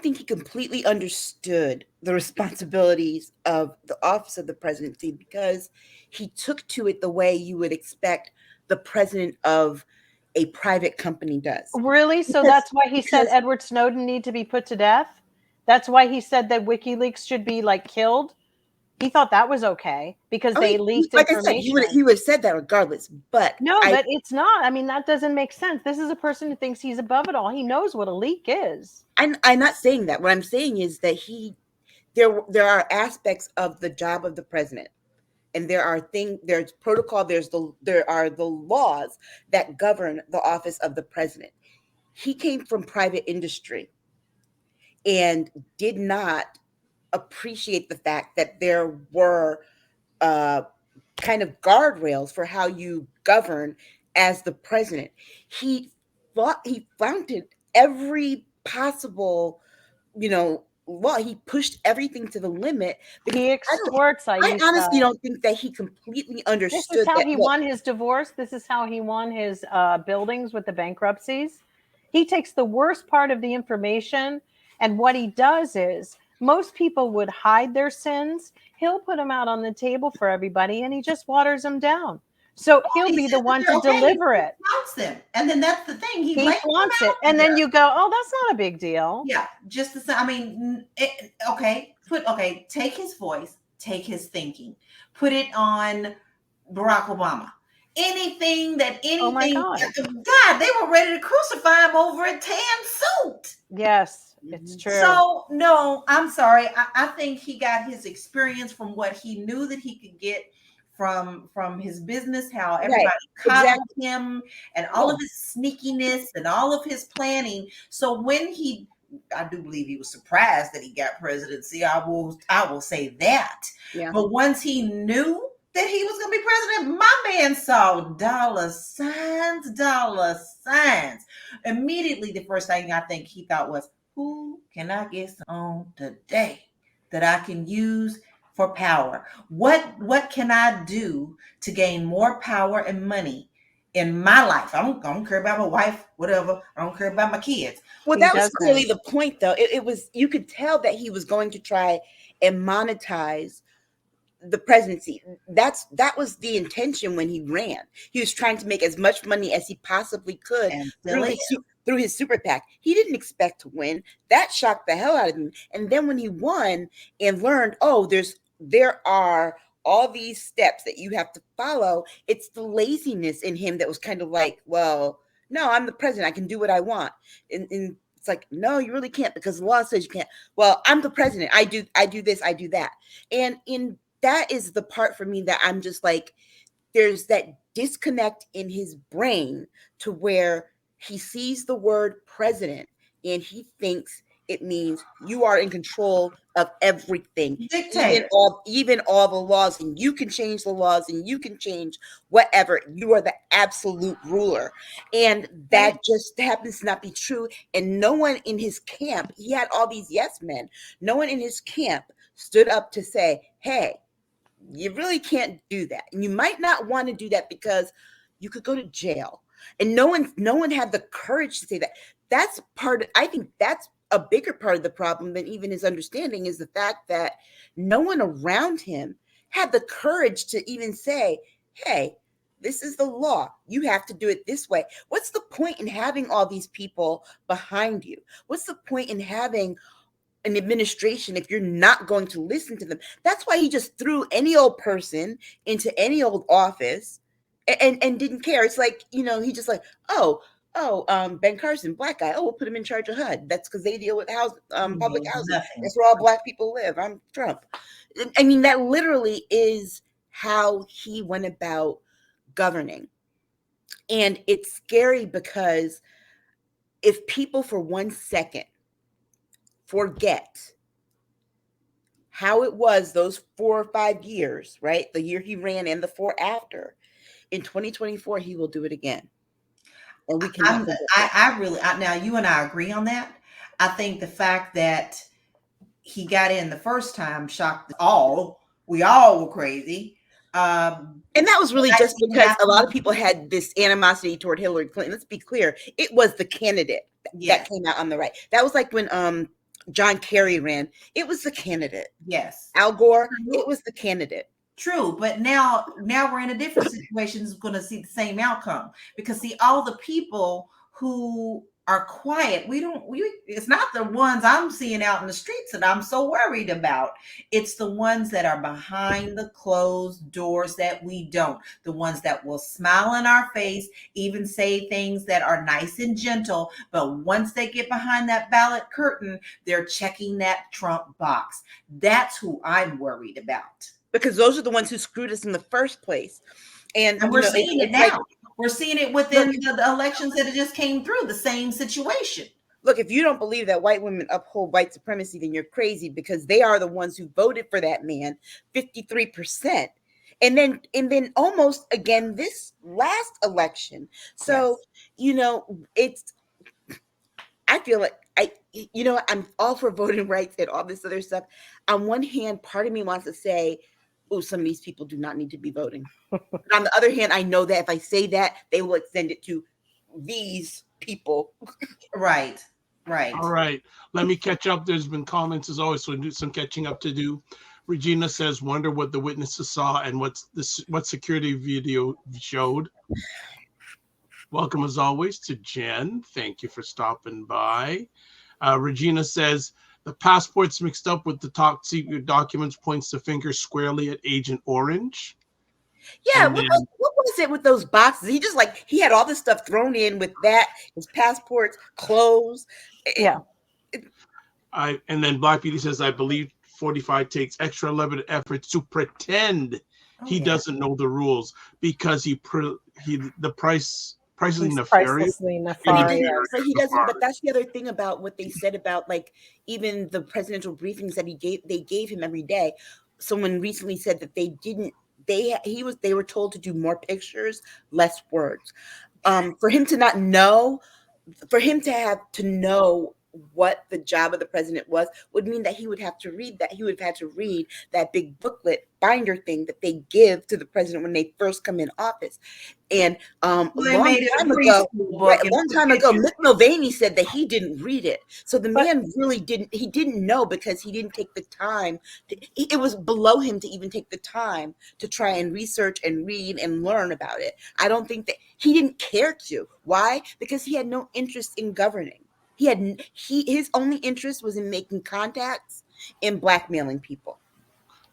think he completely understood the responsibilities of the office of the presidency, because he took to it the way you would expect the president of a private company does. Really? So that's why he said Edward Snowden need to be put to death? That's why he said that WikiLeaks should be like killed? He thought that was okay because they leaked information. I said, he would have said that regardless, but but it's not. I mean, that doesn't make sense. This is a person who thinks he's above it all. He knows what a leak is. I'm not saying that. What I'm saying is that there are aspects of the job of the president, and there's protocol, there are the laws that govern the office of the president. He came from private industry and did not appreciate the fact that there were kind of guardrails for how you govern as the president. He flouted every possible, law. He pushed everything to the limit. He extorts. I honestly don't think that he completely understood. This is how he won his divorce. This is how he won his buildings with the bankruptcies. He takes the worst part of the information, and what he does is, most people would hide their sins. He'll put them out on the table for everybody, and he just waters them down. So he'll be the one to deliver it. He flaunts them. And then that's the thing. He flaunts it. And then you go, oh, that's not a big deal. Yeah. Just the same. I mean, take his voice, take his thinking, put it on Barack Obama. Anything, oh my God, they were ready to crucify him over a tan suit. Yes, it's true. So no, I'm sorry. I think he got his experience from what he knew that he could get from his business, how everybody coddled him, and all of his sneakiness and all of his planning. So when I do believe he was surprised that he got presidency. I will say that. Yeah. But once he knew that he was going to be president, my man saw dollar signs. Immediately, the first thing I think he thought was, who can I get on today that I can use for power? What can I do to gain more power and money in my life? I don't care about my wife, whatever. I don't care about my kids. Well, that was clearly the point, though. It was, you could tell that he was going to try and monetize the presidency. That was the intention when he ran. He was trying to make as much money as he possibly could through his super PAC. He didn't expect to win. That shocked the hell out of him. And then when he won and learned, there are all these steps that you have to follow, it's the laziness in him that was kind of like, well, no, I'm the president. I can do what I want. And it's like, no, you really can't, because the law says you can't. Well, I'm the president. I do this, I do that. And that is the part for me that I'm just like, there's that disconnect in his brain to where he sees the word president and he thinks it means you are in control of everything, even all the laws, and you can change the laws and you can change whatever. You are the absolute ruler. And that just happens to not be true. And no one in his camp, he had all these yes men, no one in his camp stood up to say, hey, you really can't do that. And you might not want to do that because you could go to jail. And no one had the courage to say that. I think that's a bigger part of the problem than even his understanding, is the fact that no one around him had the courage to even say, hey, this is the law. You have to do it this way. What's the point in having all these people behind you? What's the point in having an administration if you're not going to listen to them? That's why he just threw any old person into any old office and didn't care. It's like, he just like, oh, Ben Carson, black guy. Oh, we'll put him in charge of HUD. That's because they deal with public housing. Nothing. That's where all black people live. I'm Trump. I mean, that literally is how he went about governing. And it's scary because if people for 1 second forget how it was those 4 or 5 years, right? The year he ran and the 4 after, in 2024, he will do it again. And we cannot forget that. Now you and I agree on that. I think the fact that he got in the first time shocked all. We all were crazy. And that was really just because a lot of people had this animosity toward Hillary Clinton. Let's be clear. It was the candidate that came out on the right. That was like when John Kerry ran. It was the candidate. Yes. Al Gore, it was the candidate. True, but now we're in a different situation. Is going to see the same outcome because see all the people who are quiet. It's not the ones I'm seeing out in the streets that I'm so worried about. It's the ones that are behind the closed doors that we don't. The ones that will smile in our face, even say things that are nice and gentle. But once they get behind that ballot curtain, they're checking that Trump box. That's who I'm worried about. Because those are the ones who screwed us in the first place. And we're seeing it now. We're seeing it within the elections that it just came through, the same situation. Look, if you don't believe that white women uphold white supremacy, then you're crazy because they are the ones who voted for that man, 53%. And then almost again this last election. So, I feel like I'm all for voting rights and all this other stuff. On one hand, part of me wants to say, oh, some of these people do not need to be voting. But on the other hand, I know that if I say that, they will extend it to these people. Right. All right. Let me catch up. There's been comments as always, so we'll do some catching up to do. Regina says, wonder what the witnesses saw and what security video showed. Welcome as always to Jen. Thank you for stopping by. Regina says, the passports mixed up with the top secret documents points the finger squarely at Agent Orange. Yeah, what was it with those boxes? He had all this stuff thrown in with that, his passports, clothes. Yeah. And then Black Beauty says, I believe 45 takes extra elaborate efforts to pretend he doesn't know the rules because the pricing nefarious. So he doesn't, but that's the other thing about what they said about like even the presidential briefings that they gave him every day. Someone recently said that they were told to do more pictures, less words. For him to not know, for him to have to know what the job of the president was would mean that he would have to read that. He would have had to read that big booklet binder thing that they give to the president when they first come in office. And a long time ago, Mick Mulvaney said that he didn't read it. So the man really didn't know because he didn't take the time. It was below him to even take the time to try and research and read and learn about it. I don't think that he didn't care to. Why? Because he had no interest in governing. His only interest was in making contacts and blackmailing people.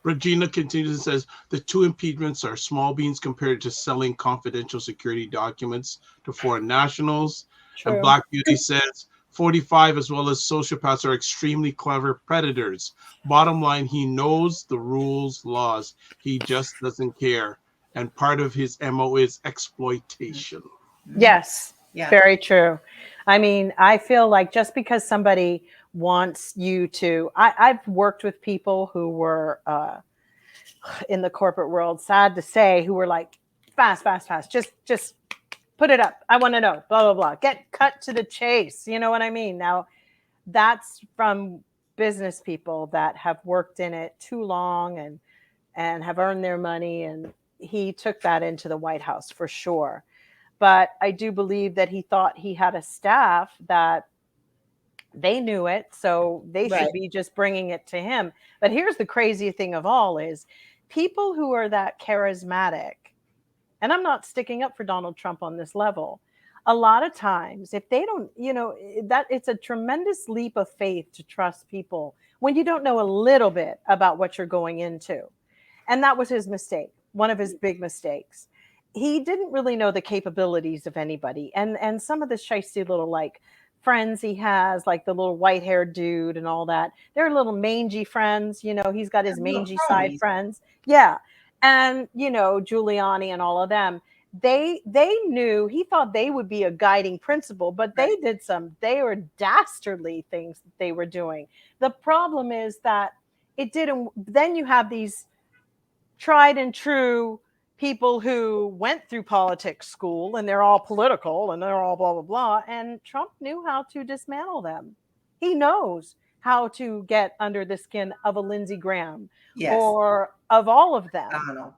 Regina continues and says the two impeachments are small beans compared to selling confidential security documents to foreign nationals. True. And Black Beauty says 45 as well as sociopaths are extremely clever predators. Bottom line, he knows the rules, laws. He just doesn't care. And part of his MO is exploitation. Yes. Yeah. Very true. I mean, I feel like just because somebody wants you to, I've worked with people who were in the corporate world, sad to say, who were like, fast, just put it up. I want to know, blah, blah, blah. Get cut to the chase. You know what I mean? Now, that's from business people that have worked in it too long and have earned their money. And he took that into the White House for sure. But I do believe that he thought he had a staff that they knew it, so they should be just bringing it to him. But here's the crazy thing of all is people who are that charismatic, and I'm not sticking up for Donald Trump on this level, a lot of times if they don't, that it's a tremendous leap of faith to trust people when you don't know a little bit about what you're going into. And that was his mistake, one of his big mistakes. he didn't really know the capabilities of anybody. And some of the shisty little like friends he has, like the little white-haired dude and all that, they're little mangy friends. You know, he's got his mangy side friends. Yeah. And, you know, Giuliani and all of them, they knew, he thought they would be a guiding principle, but they were dastardly things that they were doing. The problem is that it didn't, then you have these tried and true people who went through politics school and they're all political and they're all blah, blah, blah. And Trump knew how to dismantle them. He knows how to get under the skin of a Lindsey Graham or of all of them.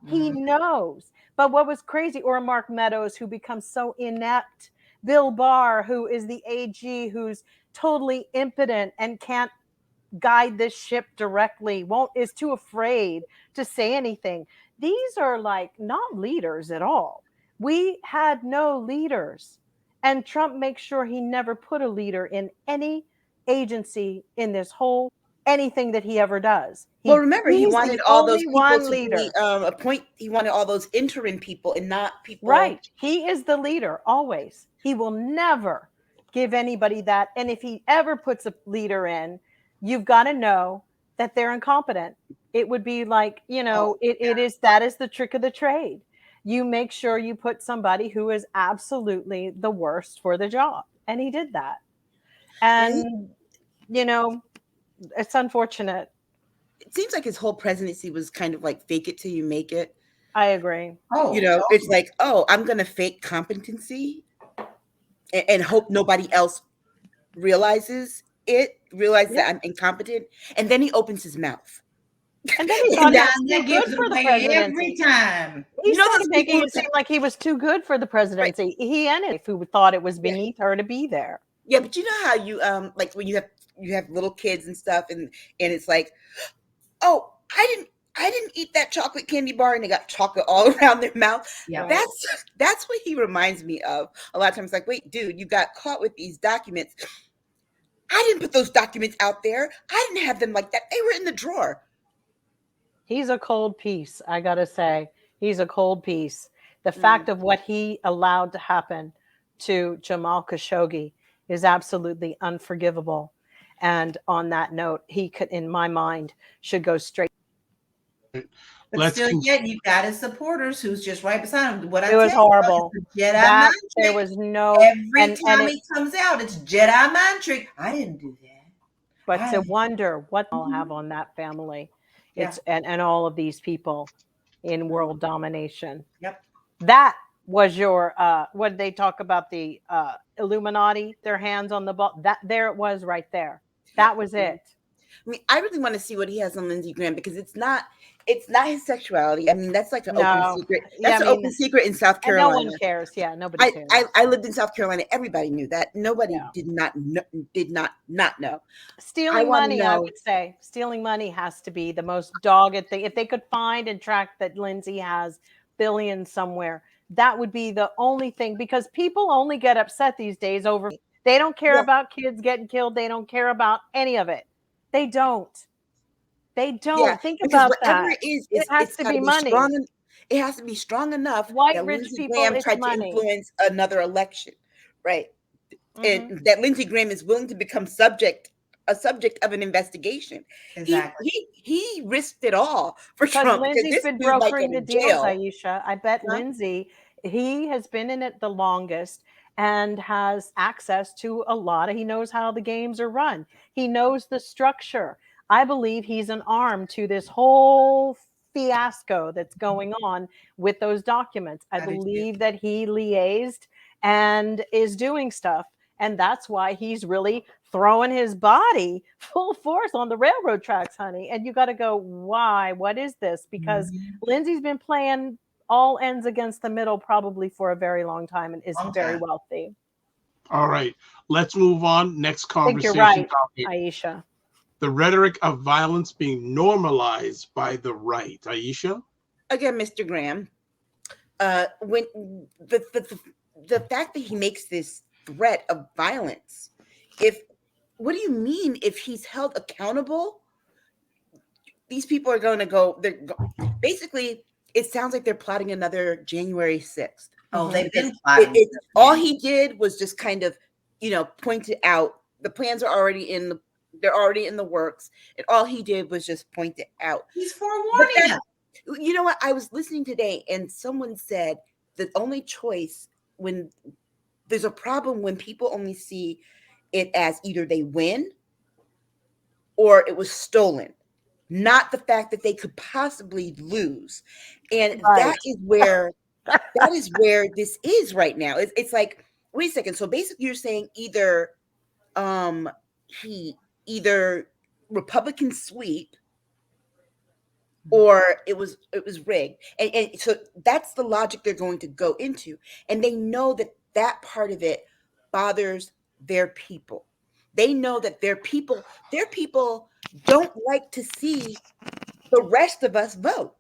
He knows. But what was crazy, or Mark Meadows, who becomes so inept, Bill Barr, who is the AG, who's totally impotent and can't guide this ship directly, is too afraid to say anything. These are like not leaders at all. We had no leaders. And Trump makes sure he never put a leader in any agency in this whole anything that he ever does. Well, remember, he wanted all those people to be appoint. He wanted all those interim people and not people. Right. He is the leader always. He will never give anybody that. And if he ever puts a leader in, you've got to know that they're incompetent. It would be like, you know, that is the trick of the trade. You make sure you put somebody who is absolutely the worst for the job. And he did that. And, you know, it's unfortunate. It seems like his whole presidency was kind of like fake it till you make it. I agree. You know, it's like, I'm going to fake competency and hope nobody else realizes that I'm incompetent. And then he opens his mouth. And then he thought that gives for the presidency every time. He started making it seem like he was too good for the presidency. Right. He and it who thought it was beneath her to be there. Yeah, but you know how you like when you have little kids and stuff, and it's like, oh, I didn't eat that chocolate candy bar, and they got chocolate all around their mouth. Yeah, that's what he reminds me of. A lot of times, like, wait, dude, you got caught with these documents. I didn't put those documents out there. I didn't have them like that. They were in the drawer. He's a cold piece, I gotta say. He's a cold piece. The fact of what he allowed to happen to Jamal Khashoggi is absolutely unforgivable. And on that note, he could, in my mind, should go straight. But still, yet you got his supporters who's just right beside him. It was horrible. There was no. Every time he comes out, it's Jedi mind trick. I didn't do that. But to wonder what they'll have on that family. It's and all of these people in world domination. Yep. That was your what did they talk about, the Illuminati, their hands on the ball? That there it was right there. That was it. I mean, I really want to see what he has on Lindsey Graham, because it's not his sexuality. I mean, that's like an open secret. That's an open secret in South Carolina. No one cares. Yeah, nobody cares. I lived in South Carolina. Everybody knew that. Nobody did not know. Stealing money, I would say. Stealing money has to be the most dogged thing. If they could find and track that Lindsey has billions somewhere, that would be the only thing, because people only get upset these days over. They don't care about kids getting killed. They don't care about any of it. They don't. Think about that. It has to be money. It has to be strong enough that rich people tried to influence another election, right? And that Lindsey Graham is willing to become a subject of an investigation. Exactly. He risked it all for Trump. Lindsey's been brokering the deals, Aisha. I bet Lindsey, he has been in it the longest and has access to a lot of, he knows how the games are run. He knows the structure. I believe he's an arm to this whole fiasco that's going on with those documents. I believe that he liaised and is doing stuff. And that's why he's really throwing his body full force on the railroad tracks, honey. And you got to go, why? What is this? Because Lindsey's been playing all ends against the middle probably for a very long time and is very wealthy. All right. Let's move on. Next conversation I think topic. you're right, Aisha. The rhetoric of violence being normalized by the right. Aisha? Again, Mr. Graham, when the fact that he makes this threat of violence, what do you mean if he's held accountable? These people are going to go, basically, it sounds like they're plotting another January 6th. Oh, they've Because been plotting. all he did was just kind of, point it out. The plans are already they're already in the works. And all he did was just point it out. He's forewarning us. You know what? I was listening today and someone said the only choice when there's a problem when people only see it as either they win or it was stolen, not the fact that they could possibly lose. And that is where this is right now. It's like, wait a second. So basically you're saying either Republican sweep or it was rigged. And so that's the logic they're going to go into. And they know that part of it bothers their people. They know that their people don't like to see the rest of us vote.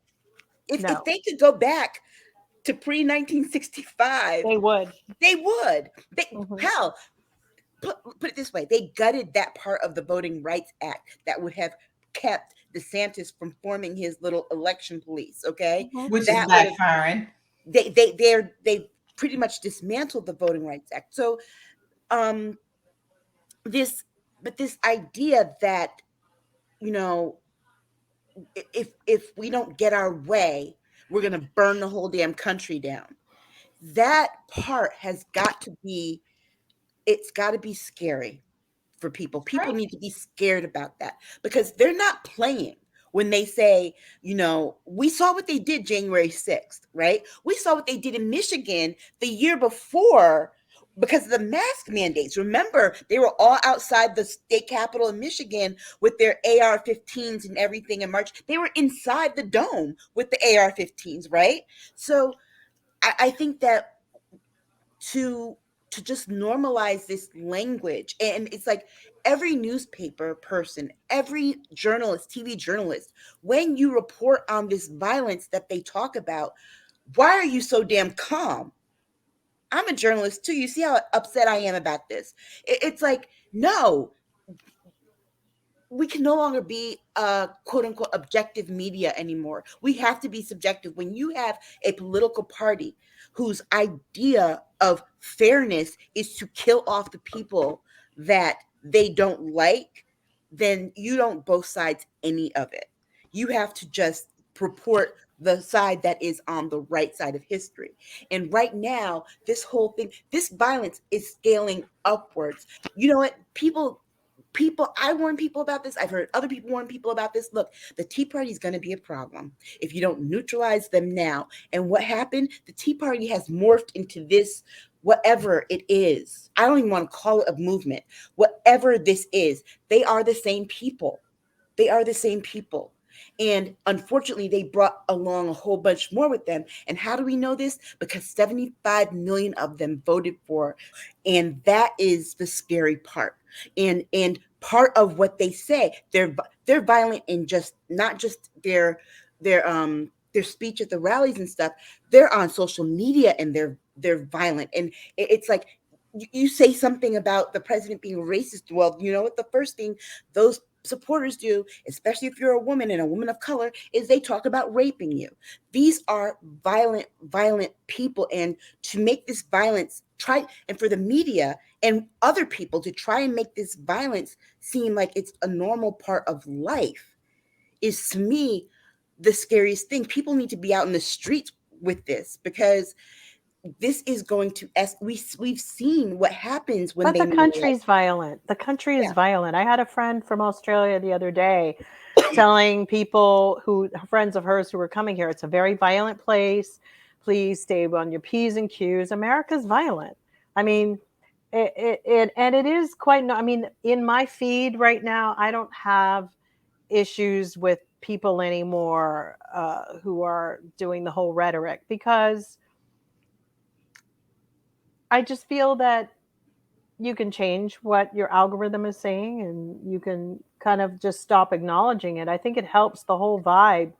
If they could go back to pre-1965, they would. Hell, put it this way, they gutted that part of the Voting Rights Act that would have kept DeSantis from forming his little election police, okay? Which is backfiring. They pretty much dismantled the Voting Rights Act. So this idea that, if we don't get our way, we're going to burn the whole damn country down. That part has got to be, it's got to be scary for people. People need to be scared about that because they're not playing when they say, we saw what they did January 6th, right? We saw what they did in Michigan the year before because of the mask mandates. Remember, they were all outside the state capitol in Michigan with their AR-15s and everything in March. They were inside the dome with the AR-15s, right? So I think that to just normalize this language, and it's like every newspaper person, every journalist, TV journalist, when you report on this violence that they talk about, why are you so damn calm? I'm a journalist too. You see how upset I am about this? It's like, no, we can no longer be quote unquote objective media anymore. We have to be subjective. When you have a political party whose idea of fairness is to kill off the people that they don't like, then you don't both sides any of it. You have to just purport the side that is on the right side of history. And right now, this whole thing, this violence is scaling upwards. You know what? People, I warn people about this. I've heard other people warn people about this. Look, the Tea Party is going to be a problem if you don't neutralize them now. And what happened? The Tea Party has morphed into this, whatever it is. I don't even want to call it a movement. Whatever this is, they are the same people. They are the same people. And unfortunately, they brought along a whole bunch more with them. And how do we know this? Because 75 million of them voted for. And that is the scary part. And part of what they say, they're violent in just not just their speech at the rallies and stuff. They're on social media and they're violent. And it's like you say something about the president being racist. Well, you know what? The first thing those supporters do, especially if you're a woman and a woman of color, is they talk about raping you. These are violent people. And to make this violence and for the media and other people to try and make this violence seem like it's a normal part of life is, to me, the scariest thing. People need to be out in the streets with this because this is going to we've seen what happens when the country's violent. The country is violent. I had a friend from Australia the other day telling people friends of hers who were coming here, it's a very violent place. Please stay on your P's and Q's. America's violent. I mean, it is quite. I mean, in my feed right now, I don't have issues with people anymore who are doing the whole rhetoric because I just feel that you can change what your algorithm is saying and you can kind of just stop acknowledging it. I think it helps the whole vibe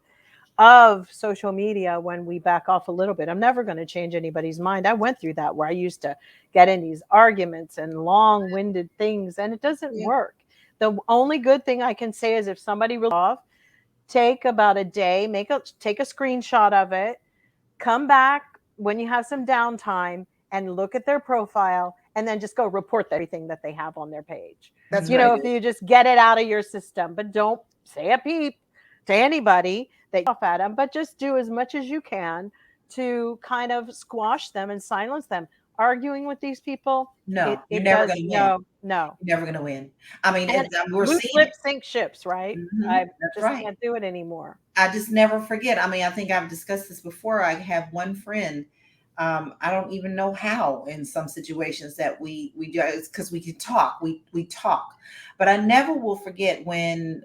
of social media when we back off a little bit. I'm never going to change anybody's mind. I went through that where I used to get in these arguments and long-winded things and it doesn't work. The only good thing I can say is if somebody really off take about a day, take a screenshot of it, come back when you have some downtime and look at their profile, and then just go report everything that they have on their page. That's You right. know, if you just get it out of your system, but don't say a peep to anybody that you off at them, but just do as much as you can to kind of squash them and silence them. Arguing with these people, No, you're it never does going to win. no. You're never going to win. I mean, And we're loose seeing lips sink ships, right? That's just right. can't do it anymore. I just never forget. I mean, I think I've discussed this before. I have one friend. I don't even know how in some situations that we do. It's because we can talk. We talk, but I never will forget when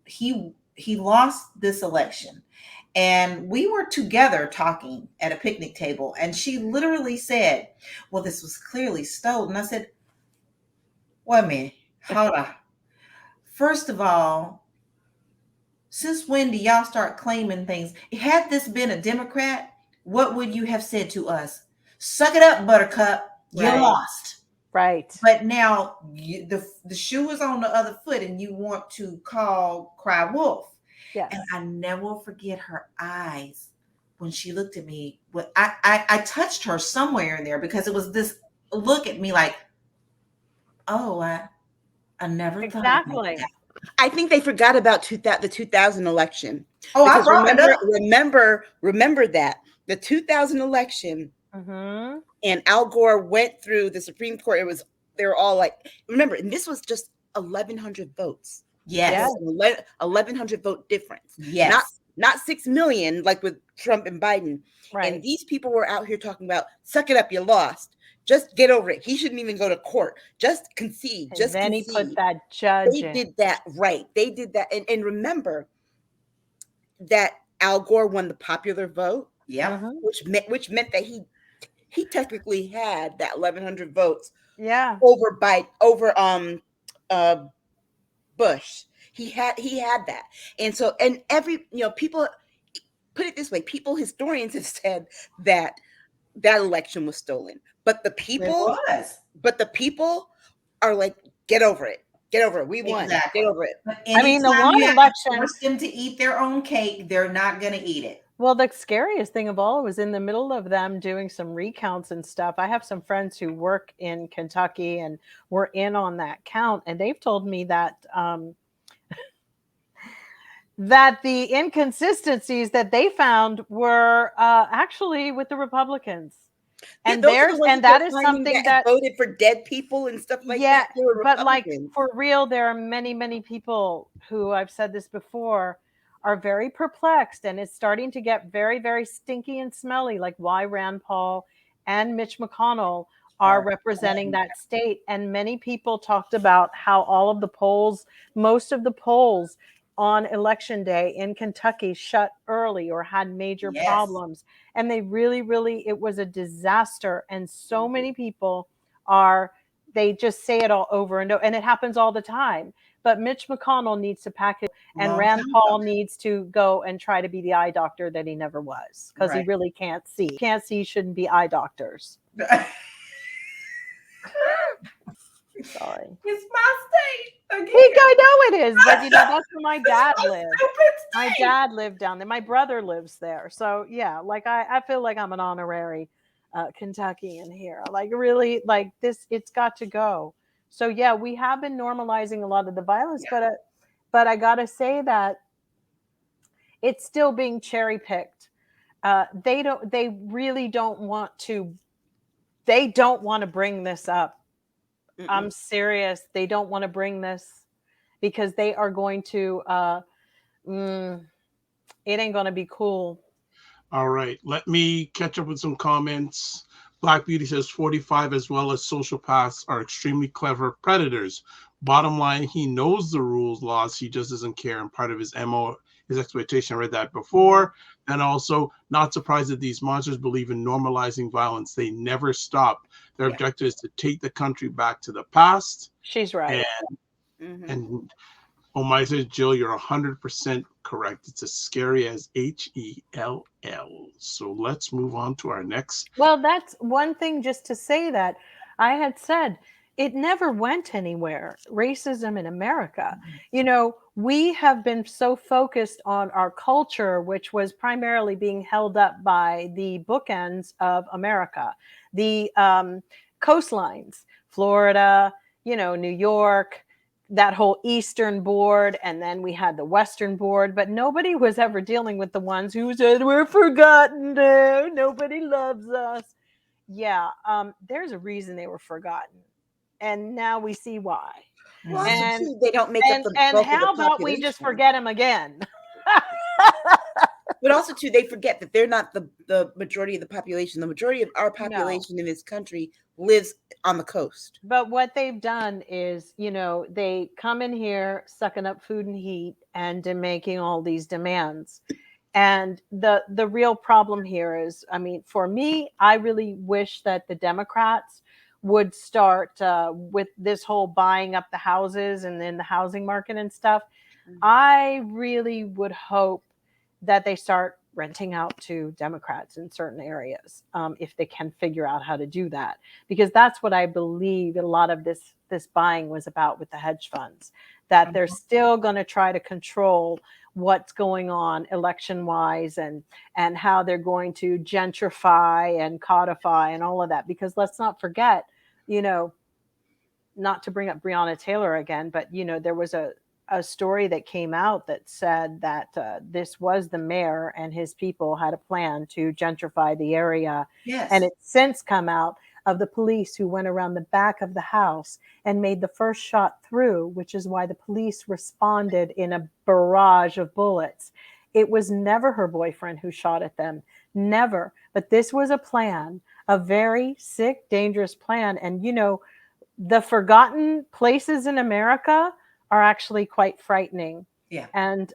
he lost this election, and we were together talking at a picnic table, and she literally said, "Well, this was clearly stolen." I said, "Wait a minute, hold on. First of all, since when do y'all start claiming things? Had this been a Democrat, what would you have said to us? Suck it up, Buttercup. You Right. lost." Right. But now the shoe is on the other foot, and you want to cry wolf. Yes. And I never will forget her eyes when she looked at me. I touched her somewhere in there, because it was this look at me like, oh, I never thought about Exactly. that. I think they forgot about the 2000 election. Oh, I Because brought it up. remember that the 2000 election, Mm-hmm. and Al Gore went through the Supreme Court. They were all like, remember, and this was just 1,100 votes. Yes. 1,100 vote difference. Yes. Not 6 million like with Trump and Biden. Right. And these people were out here talking about, suck it up, you lost. Just get over it. He shouldn't even go to court. Just concede. And then he put that judge They in. did that right. They did that. And remember that Al Gore won the popular vote. Yeah. Mhm. Which meant that he technically had that 1,100 votes. Yeah. Over Bush. He had that. And so, and people, put it this way, historians have said that election was stolen. But the people are like, get over it. Get over it. We won. Exactly. Get over it. I mean, the one election, force them to eat their own cake, they're not going to eat it. well, the scariest thing of all was in the middle of them doing some recounts and stuff. I have some friends who work in Kentucky and were in on that count, and they've told me that that the inconsistencies that they found were actually with the Republicans. And that is something that voted for dead people and stuff like yeah, that. They were but like Republicans. for real, there are many, many people who, I've said this before, are very perplexed, and it's starting to get very, very stinky and smelly, like why Rand Paul and Mitch McConnell are representing that state. And many people talked about how all of the polls, most of the polls on election day in Kentucky shut early or had major problems. And they really, really, it was a disaster. And so many people they just say it all over and over, and it happens all the time. But Mitch McConnell needs to pack it, and Rand Paul needs to go and try to be the eye doctor that he never was, because he really can't see. Can't see, shouldn't be eye doctors. Sorry. It's my state. I know it is, but that's where my dad lived. My dad lived down there. My brother lives there. So yeah, like I feel like I'm an honorary Kentuckian here. Like really, like this, it's got to go. So yeah, we have been normalizing a lot of the violence, but I gotta say that it's still being cherry picked. They really don't want to. They don't want to bring this up. I'm serious. They don't want to bring this because they are going to. It ain't going to be cool. All right. Let me catch up with some comments. Black Beauty says 45 as well as sociopaths are extremely clever predators. Bottom line, he knows the rules, laws. He just doesn't care. And part of his MO, his exploitation. I read that before. And also, not surprised that these monsters believe in normalizing violence. They never stop. Their objective is to take the country back to the past. She's right. And Omai says, Jill, you're 100% correct. It's as scary as HELL. So let's move on to our next. Well, that's one thing just to say that I had said, it never went anywhere. Racism in America. You know, we have been so focused on our culture, which was primarily being held up by the bookends of America, the coastlines, Florida, you know, New York, that whole Eastern board, and then we had the Western board, but nobody was ever dealing with the ones who said, we're forgotten now, nobody loves us. Yeah, there's a reason they were forgotten. And now we see why. Well, also, And too, they don't make up the and bulk of the how about we just population. forget them again? But also, too, they forget that they're not the majority of the population. The majority of our population in this country lives on the coast. But what they've done is, you know, they come in here sucking up food and heat and making all these demands. And the real problem here is, I mean, for me, I really wish that the Democrats would start with this whole buying up the houses and then the housing market and stuff. I really would hope that they start renting out to Democrats in certain areas, if they can figure out how to do that, because that's what I believe a lot of this buying was about with the hedge funds, that they're still going to try to control what's going on election wise and how they're going to gentrify and codify and all of that. Because let's not forget, you know, not to bring up Breonna Taylor again, but you know, there was a story that came out that said that this was the mayor and his people had a plan to gentrify the area. Yes. And it's since come out of the police who went around the back of the house and made the first shot through, which is why the police responded in a barrage of bullets. It was never her boyfriend who shot at them, never. But this was a plan, a very sick, dangerous plan. And, you know, the forgotten places in America are actually quite frightening. Yeah. And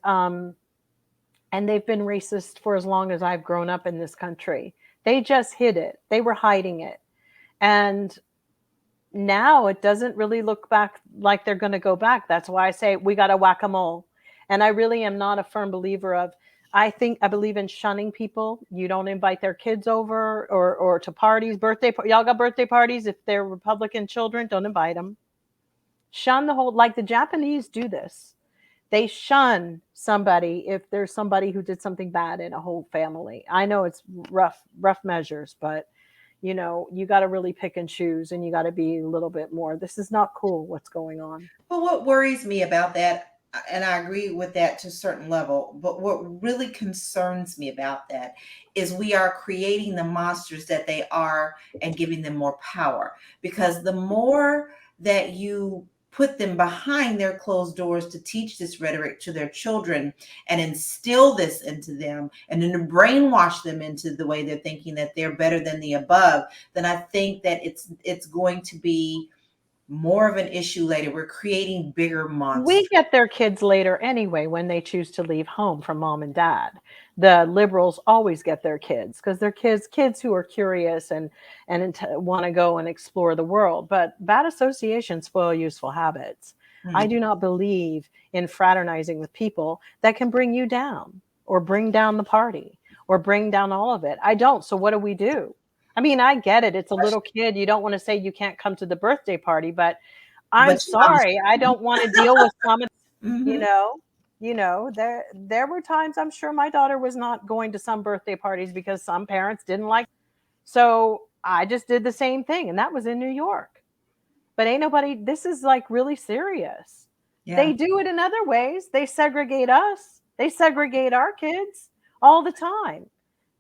they've been racist for as long as I've grown up in this country. They just hid it. They were hiding it. And now it doesn't really look back like they're going to go back. That's why I say we got to whack-a-mole. And I really am not a firm believer of, I believe in shunning people. You don't invite their kids over or to parties, y'all got birthday parties. If they're Republican children, don't invite them. Shun the whole, like the Japanese do this. They shun somebody if there's somebody who did something bad in a whole family. I know it's rough measures, but you know, you got to really pick and choose, and you got to be a little bit more. This is not cool what's going on. Well, what worries me about that, and I agree with that to a certain level, but what really concerns me about that is we are creating the monsters that they are and giving them more power. Because the more that you put them behind their closed doors to teach this rhetoric to their children and instill this into them and then to brainwash them into the way they're thinking that they're better than the above, then I think that it's going to be more of an issue later. We're creating bigger monsters. We get their kids later anyway when they choose to leave home from mom and dad. The liberals always get their kids because they're kids who are curious and want to go and explore the world. But bad associations spoil useful habits. Mm-hmm. I do not believe in fraternizing with people that can bring you down or bring down the party or bring down all of it. I don't. So what do? I mean, I get it. It's a little kid. You don't want to say you can't come to the birthday party, but I'm sorry. I don't want to deal with some, mm-hmm. you know, there were times I'm sure my daughter was not going to some birthday parties because some parents didn't like. So I just did the same thing. And that was in New York. But ain't nobody, this is like really serious. Yeah. They do it in other ways. They segregate us. They segregate our kids all the time.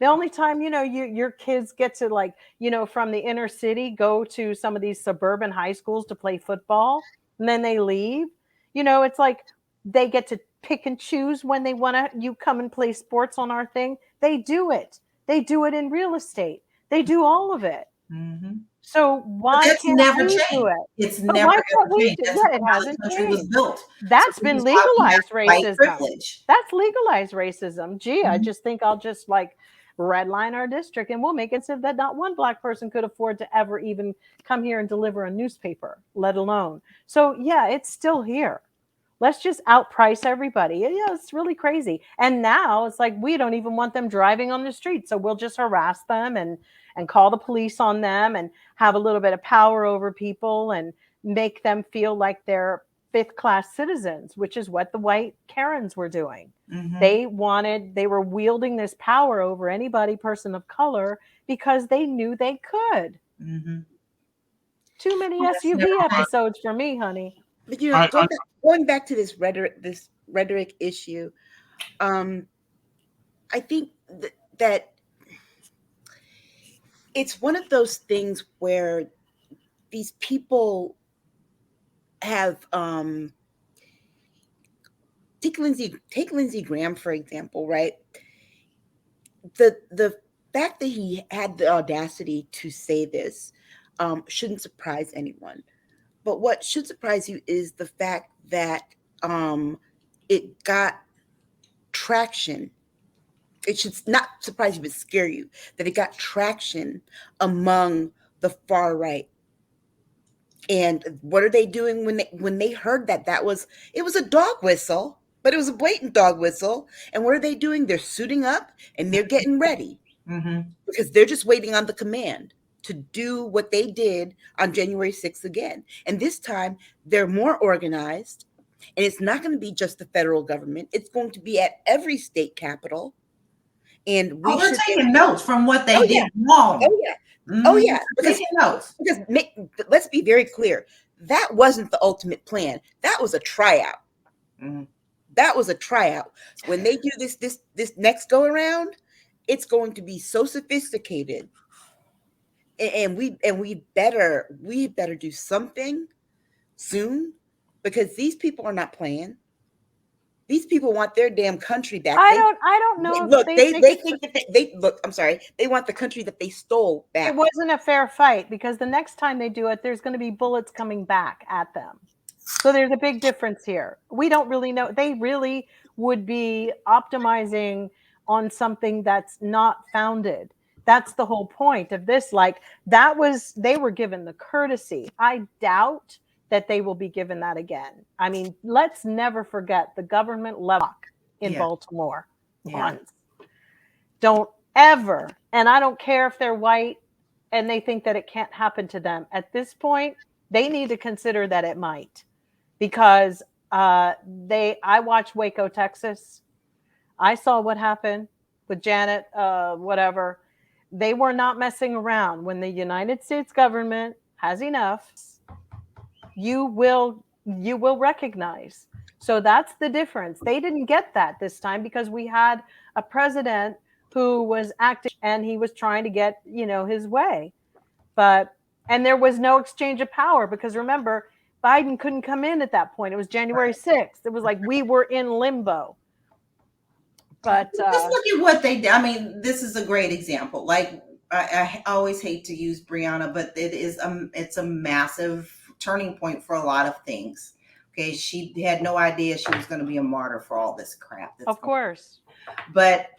The only time, you know, your kids get to, like, you know, from the inner city, go to some of these suburban high schools to play football, and then they leave. You know, it's like they get to pick and choose when they want to, you come and play sports on our thing. They do it. They do it in real estate. They do all of it. Mm-hmm. So why can't we do it? It's never changed. It hasn't changed. Was built. That's been legalized racism. That's legalized racism. Gee, mm-hmm. I just think I'll just like redline our district and we'll make it so that not one Black person could afford to ever even come here and deliver a newspaper, let alone. So yeah, it's still here. Let's just outprice everybody. Yeah, it's really crazy. And now it's like we don't even want them driving on the street. So we'll just harass them and call the police on them and have a little bit of power over people. And make them feel like they're fifth class citizens, which is what the white Karens were doing. Mm-hmm. They were wielding this power over anybody, person of color, because they knew they could. Mm-hmm. Too many That's never SUV episodes for me, honey. But you know, going back to this rhetoric issue, I think that it's one of those things where these people have take Lindsey Graham, for example, right? The fact that he had the audacity to say this shouldn't surprise anyone. But what should surprise you is the fact that it got traction. It should not surprise you, but scare you that it got traction among the far right. And what are they doing when they heard that it was a dog whistle, but it was a blatant dog whistle? And what are they doing? They're suiting up and they're getting ready because they're just waiting on the command to do what they did on January 6th again. And this time they're more organized, and it's not going to be just the federal government. It's going to be at every state capital. And we're taking notes from what they did wrong. Oh yeah. Mm-hmm. Oh yeah. Because let's be very clear. That wasn't the ultimate plan. That was a tryout. Mm-hmm. That was a tryout. When they do this next go around, it's going to be so sophisticated. And we better do something soon, because these people are not playing. These people want their damn country back. I don't know. Look, they think that they look. I'm sorry. They want the country that they stole back. It wasn't a fair fight, because the next time they do it, there's going to be bullets coming back at them. So there's a big difference here. We don't really know. They really would be optimizing on something that's not founded. That's the whole point of this. Like, they were given the courtesy. I doubt that they will be given that again. I mean, let's never forget the government lock in Baltimore once. Don't ever, and I don't care if they're white and they think that it can't happen to them. At this point, they need to consider that it might, because I watched Waco, Texas. I saw what happened with Janet, whatever. They were not messing around. When the United States government has enough, you will recognize. So that's the difference. They didn't get that this time because we had a president who was acting and he was trying to get, his way. And there was no exchange of power, because remember, Biden couldn't come in at that point. It was January 6th. It was like we were in limbo. But just look at what they did. I mean, this is a great example. Like, I always hate to use Breonna, but it's a massive turning point for a lot of things. Okay, she had no idea she was going to be a martyr for all this crap. Of course. But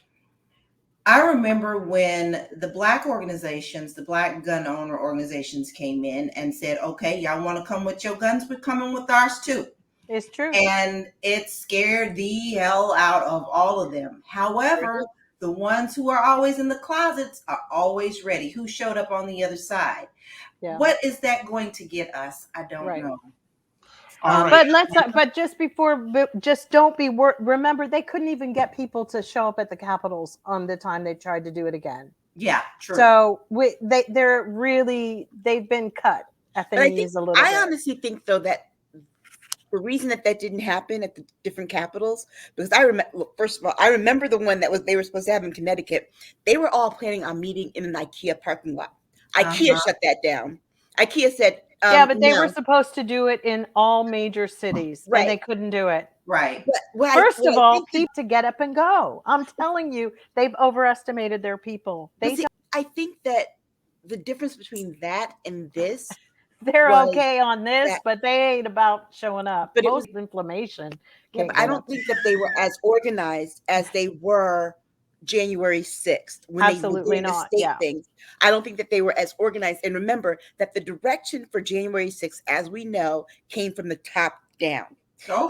I remember when the Black organizations, the Black gun owner organizations came in and said, okay, y'all want to come with your guns? We're coming with ours too. It's true. And it scared the hell out of all of them. However, the ones who are always in the closets are always ready. Who showed up on the other side? Yeah. What is that going to get us? I don't know. But remember, they couldn't even get people to show up at the Capitals on the time they tried to do it again. Yeah, true. So they've been cut at the knees a little bit. I honestly think, though, that the reason that didn't happen at the different capitals, because first of all, I remember the one they were supposed to have in Connecticut. They were all planning on meeting in an IKEA parking lot. IKEA shut that down. IKEA said, but they were supposed to do it in all major cities, and they couldn't do it. Right. First of all, people to get up and go. I'm telling you, they've overestimated their people. I think that the difference between that and this, they're okay on this, but they ain't about showing up. But most inflammation. But I don't think that they were as organized as they were January 6th when Absolutely they were doing not. the state things. I don't think that they were as organized. And remember that the direction for January 6th, as we know, came from the top down.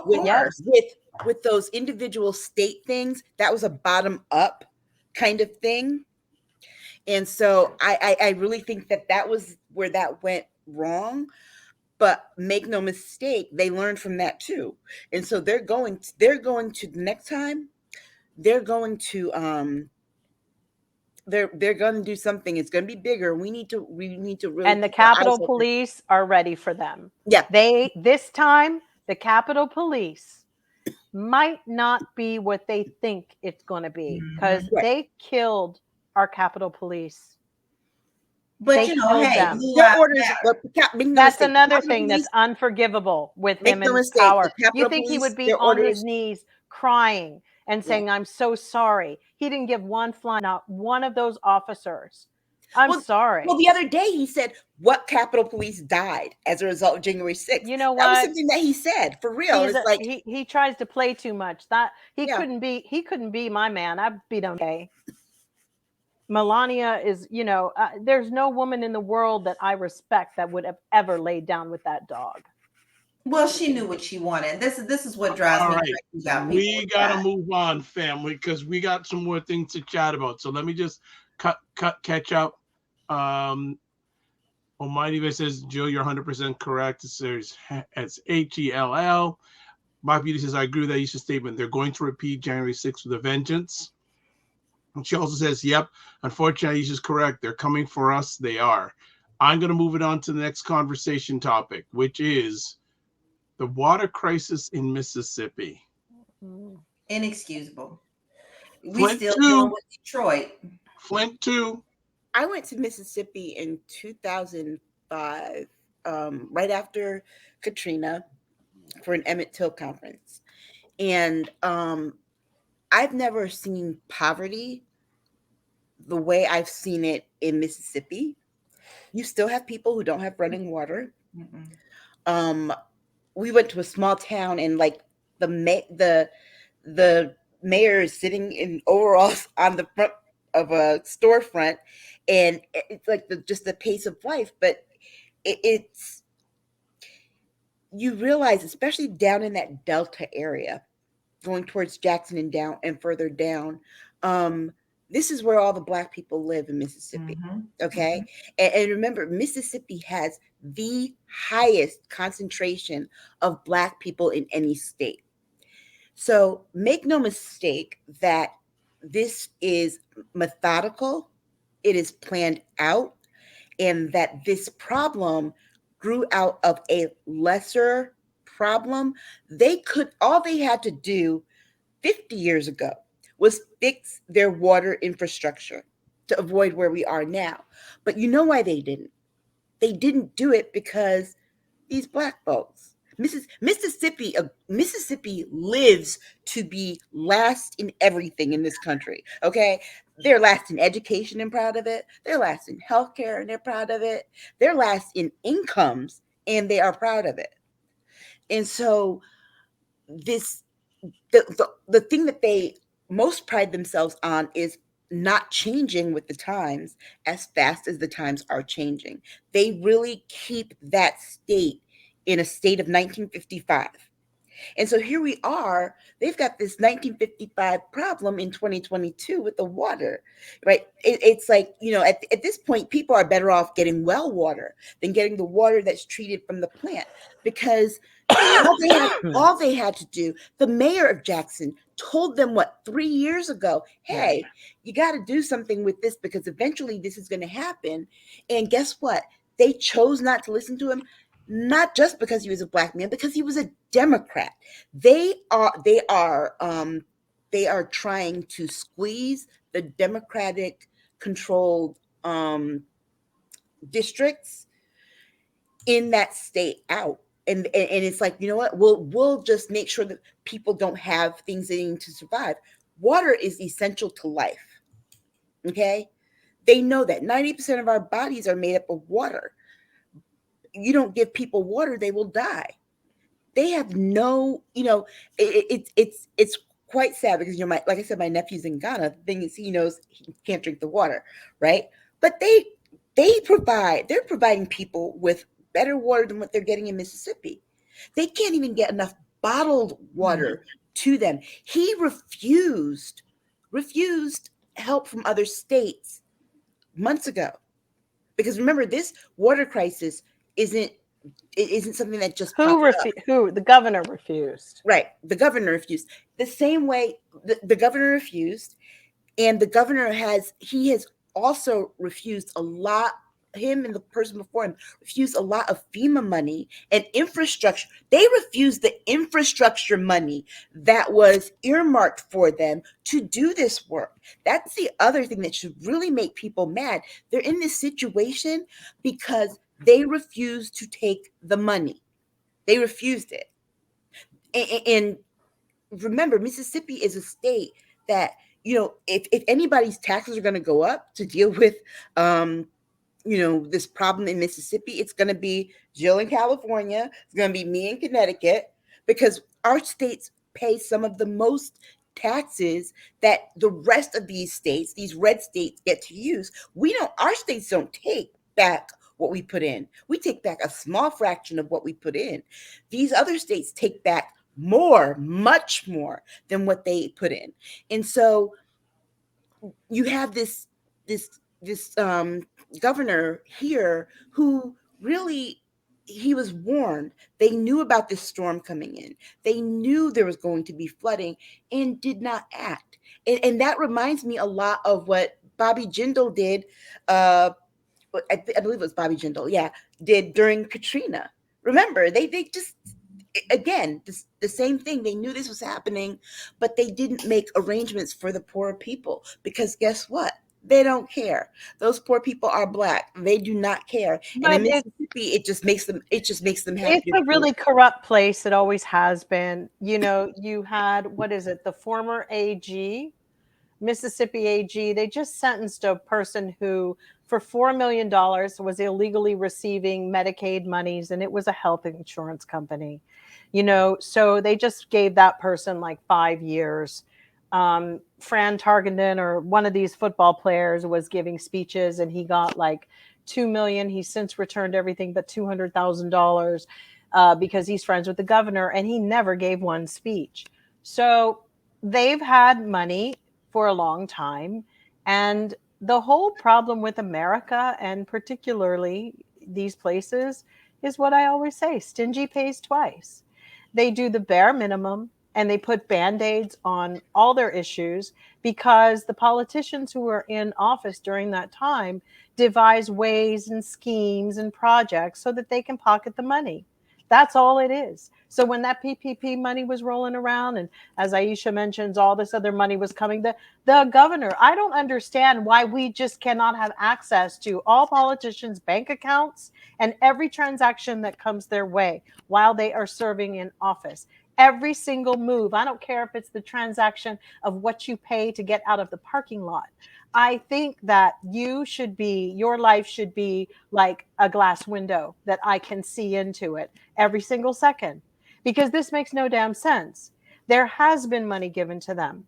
With those individual state things, that was a bottom up kind of thing. And so I really think that was where that went wrong. But make no mistake, they learned from that too. And so they're going to the next time, they're going to they're going to do something. It's going to be bigger. We need to really And the keep our eyes Capitol open. Police are ready for them. Yeah. This time, the Capitol Police might not be what they think it's going to be, because Right. they killed our Capitol Police. But They you know, killed hey, them. Their orders. Make no That's mistake, the another Capitol thing Police, that's unforgivable with make him no in mistake, power. the Capitol You think he Police, would be their on orders. his knees crying and Yeah. saying, "I'm so sorry." He didn't give one fly, not one of those officers. I'm sorry. Well, the other day he said, "What Capitol Police died as a result of January 6th?" You know That was what? something that he said for real. It's like He tries to play too much. That he Yeah. couldn't be my man. I'd beat him. Okay. Melania is, there's no woman in the world that I respect that would have ever laid down with that dog. Well, she knew what she wanted. This is what drives All me right, crazy about people. we gotta move on, family, because we got some more things to chat about. So let me just catch up. Almighty says, Jill, you're 100% correct. It's HELL. My Beauty says, I agree with Aisha's statement. They're going to repeat January 6th with a vengeance. And she also says, yep, unfortunately, Aisha's correct. They're coming for us. They are. I'm going to move it on to the next conversation topic, which is the water crisis in Mississippi. Inexcusable. Flint We still too. dealing with Detroit. Flint too. I went to Mississippi in 2005, right after Katrina, for an Emmett Till conference. And I've never seen poverty the way I've seen it in Mississippi. You still have people who don't have running water. We went to a small town, and like the mayor is sitting in overalls on the front of a storefront, and it's like just the pace of life. But it's you realize, especially down in that Delta area, going towards Jackson and down and further down, this is where all the Black people live in Mississippi. Okay. And remember, Mississippi has the highest concentration of Black people in any state. So make no mistake that this is methodical, it is planned out, and that this problem grew out of a lesser problem. All they had to do 50 years ago was fix their water infrastructure to avoid where we are now. But you know why they didn't? They didn't do it because these Black folks. Mississippi lives to be last in everything in this country. Okay, they're last in education and proud of it. They're last in healthcare and they're proud of it. They're last in incomes and they are proud of it. And so the thing that they most pride themselves on is not changing with the times as fast as the times are changing. They really keep that state in a state of 1955. And so here we are, they've got this 1955 problem in 2022 with the water, right? It's like, at this point, people are better off getting well water than getting the water that's treated from the plant, because all they had to do, the mayor of Jackson told them 3 years ago, hey, you got to do something with this because eventually this is going to happen. And guess what? They chose not to listen to him. Not just because he was a Black man, because he was a Democrat. They are trying to squeeze the Democratic controlled districts in that state out. And it's like, you know what? We'll just make sure that people don't have things they need to survive. Water is essential to life. Okay? They know that 90% of our bodies are made up of water. You don't give people water, they will die. They have no, it's quite sad because, like I said, my nephew's in Ghana. The thing is, he knows he can't drink the water, right? But they're providing people with better water than what they're getting in Mississippi. They can't even get enough bottled water to them. He refused help from other states months ago. Because remember, this water crisis isn't It isn't something that just Who the governor refused. Right. The governor refused. The same way the governor refused, and the governor has also refused a lot. Him and the person before him refused a lot of FEMA money and infrastructure. They refused the infrastructure money that was earmarked for them to do this work. That's the other thing that should really make people mad. They're in this situation because they refused to take the money. They refused it. And remember, Mississippi is a state that, if anybody's taxes are going to go up to deal with, this problem in Mississippi, it's going to be Jill in California. It's going to be me in Connecticut, because our states pay some of the most taxes that the rest of these states, these red states, get to use. Our states don't take back what we put in. We take back a small fraction of what we put in. These other states take back more, much more than what they put in. And so you have this governor here who really, he was warned. They knew about this storm coming in. They knew there was going to be flooding and did not act. And that reminds me a lot of what Bobby Jindal did. I believe it was Bobby Jindal. Yeah, did during Katrina. Remember, they just, again, the same thing. They knew this was happening, but they didn't make arrangements for the poor people, because guess what? They don't care. Those poor people are Black. They do not care. But and in Mississippi, it just makes them happy. It's a really corrupt place. It always has been. You had, what is it? The former AG, Mississippi AG. They just sentenced a person who, for $4 million, was illegally receiving Medicaid monies, and it was a health insurance company. So they just gave that person like 5 years. Fran Tarkenton, or one of these football players, was giving speeches, and he got like $2 million. He's since returned everything but $200,000 because he's friends with the governor, and he never gave one speech. So they've had money for a long time, and the whole problem with America, and particularly these places, is what I always say: stingy pays twice. They do the bare minimum, and they put Band-Aids on all their issues, because the politicians who were in office during that time devise ways and schemes and projects so that they can pocket the money. That's all it is. So when that PPP money was rolling around, and as Aisha mentions, all this other money was coming, the governor, I don't understand why we just cannot have access to all politicians' bank accounts and every transaction that comes their way while they are serving in office. Every single move. I don't care if it's the transaction of what you pay to get out of the parking lot. I think that your life should be like a glass window that I can see into it every single second, because this makes no damn sense. There has been money given to them.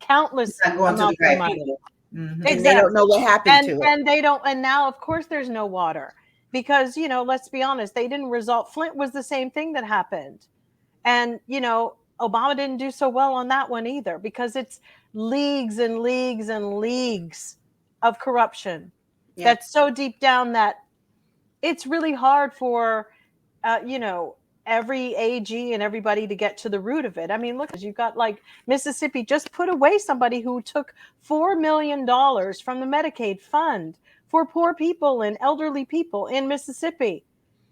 Countless amounts of money. Mm-hmm. Exactly. And they don't know what happened to it. And they don't. And now, of course, there's no water, because, let's be honest, they didn't resolve. Flint was the same thing that happened. And, Obama didn't do so well on that one either, because it's leagues and leagues and leagues of corruption that's so deep down that it's really hard for, every AG and everybody to get to the root of it. I mean, look, you've got like Mississippi just put away somebody who took $4 million from the Medicaid fund for poor people and elderly people in Mississippi.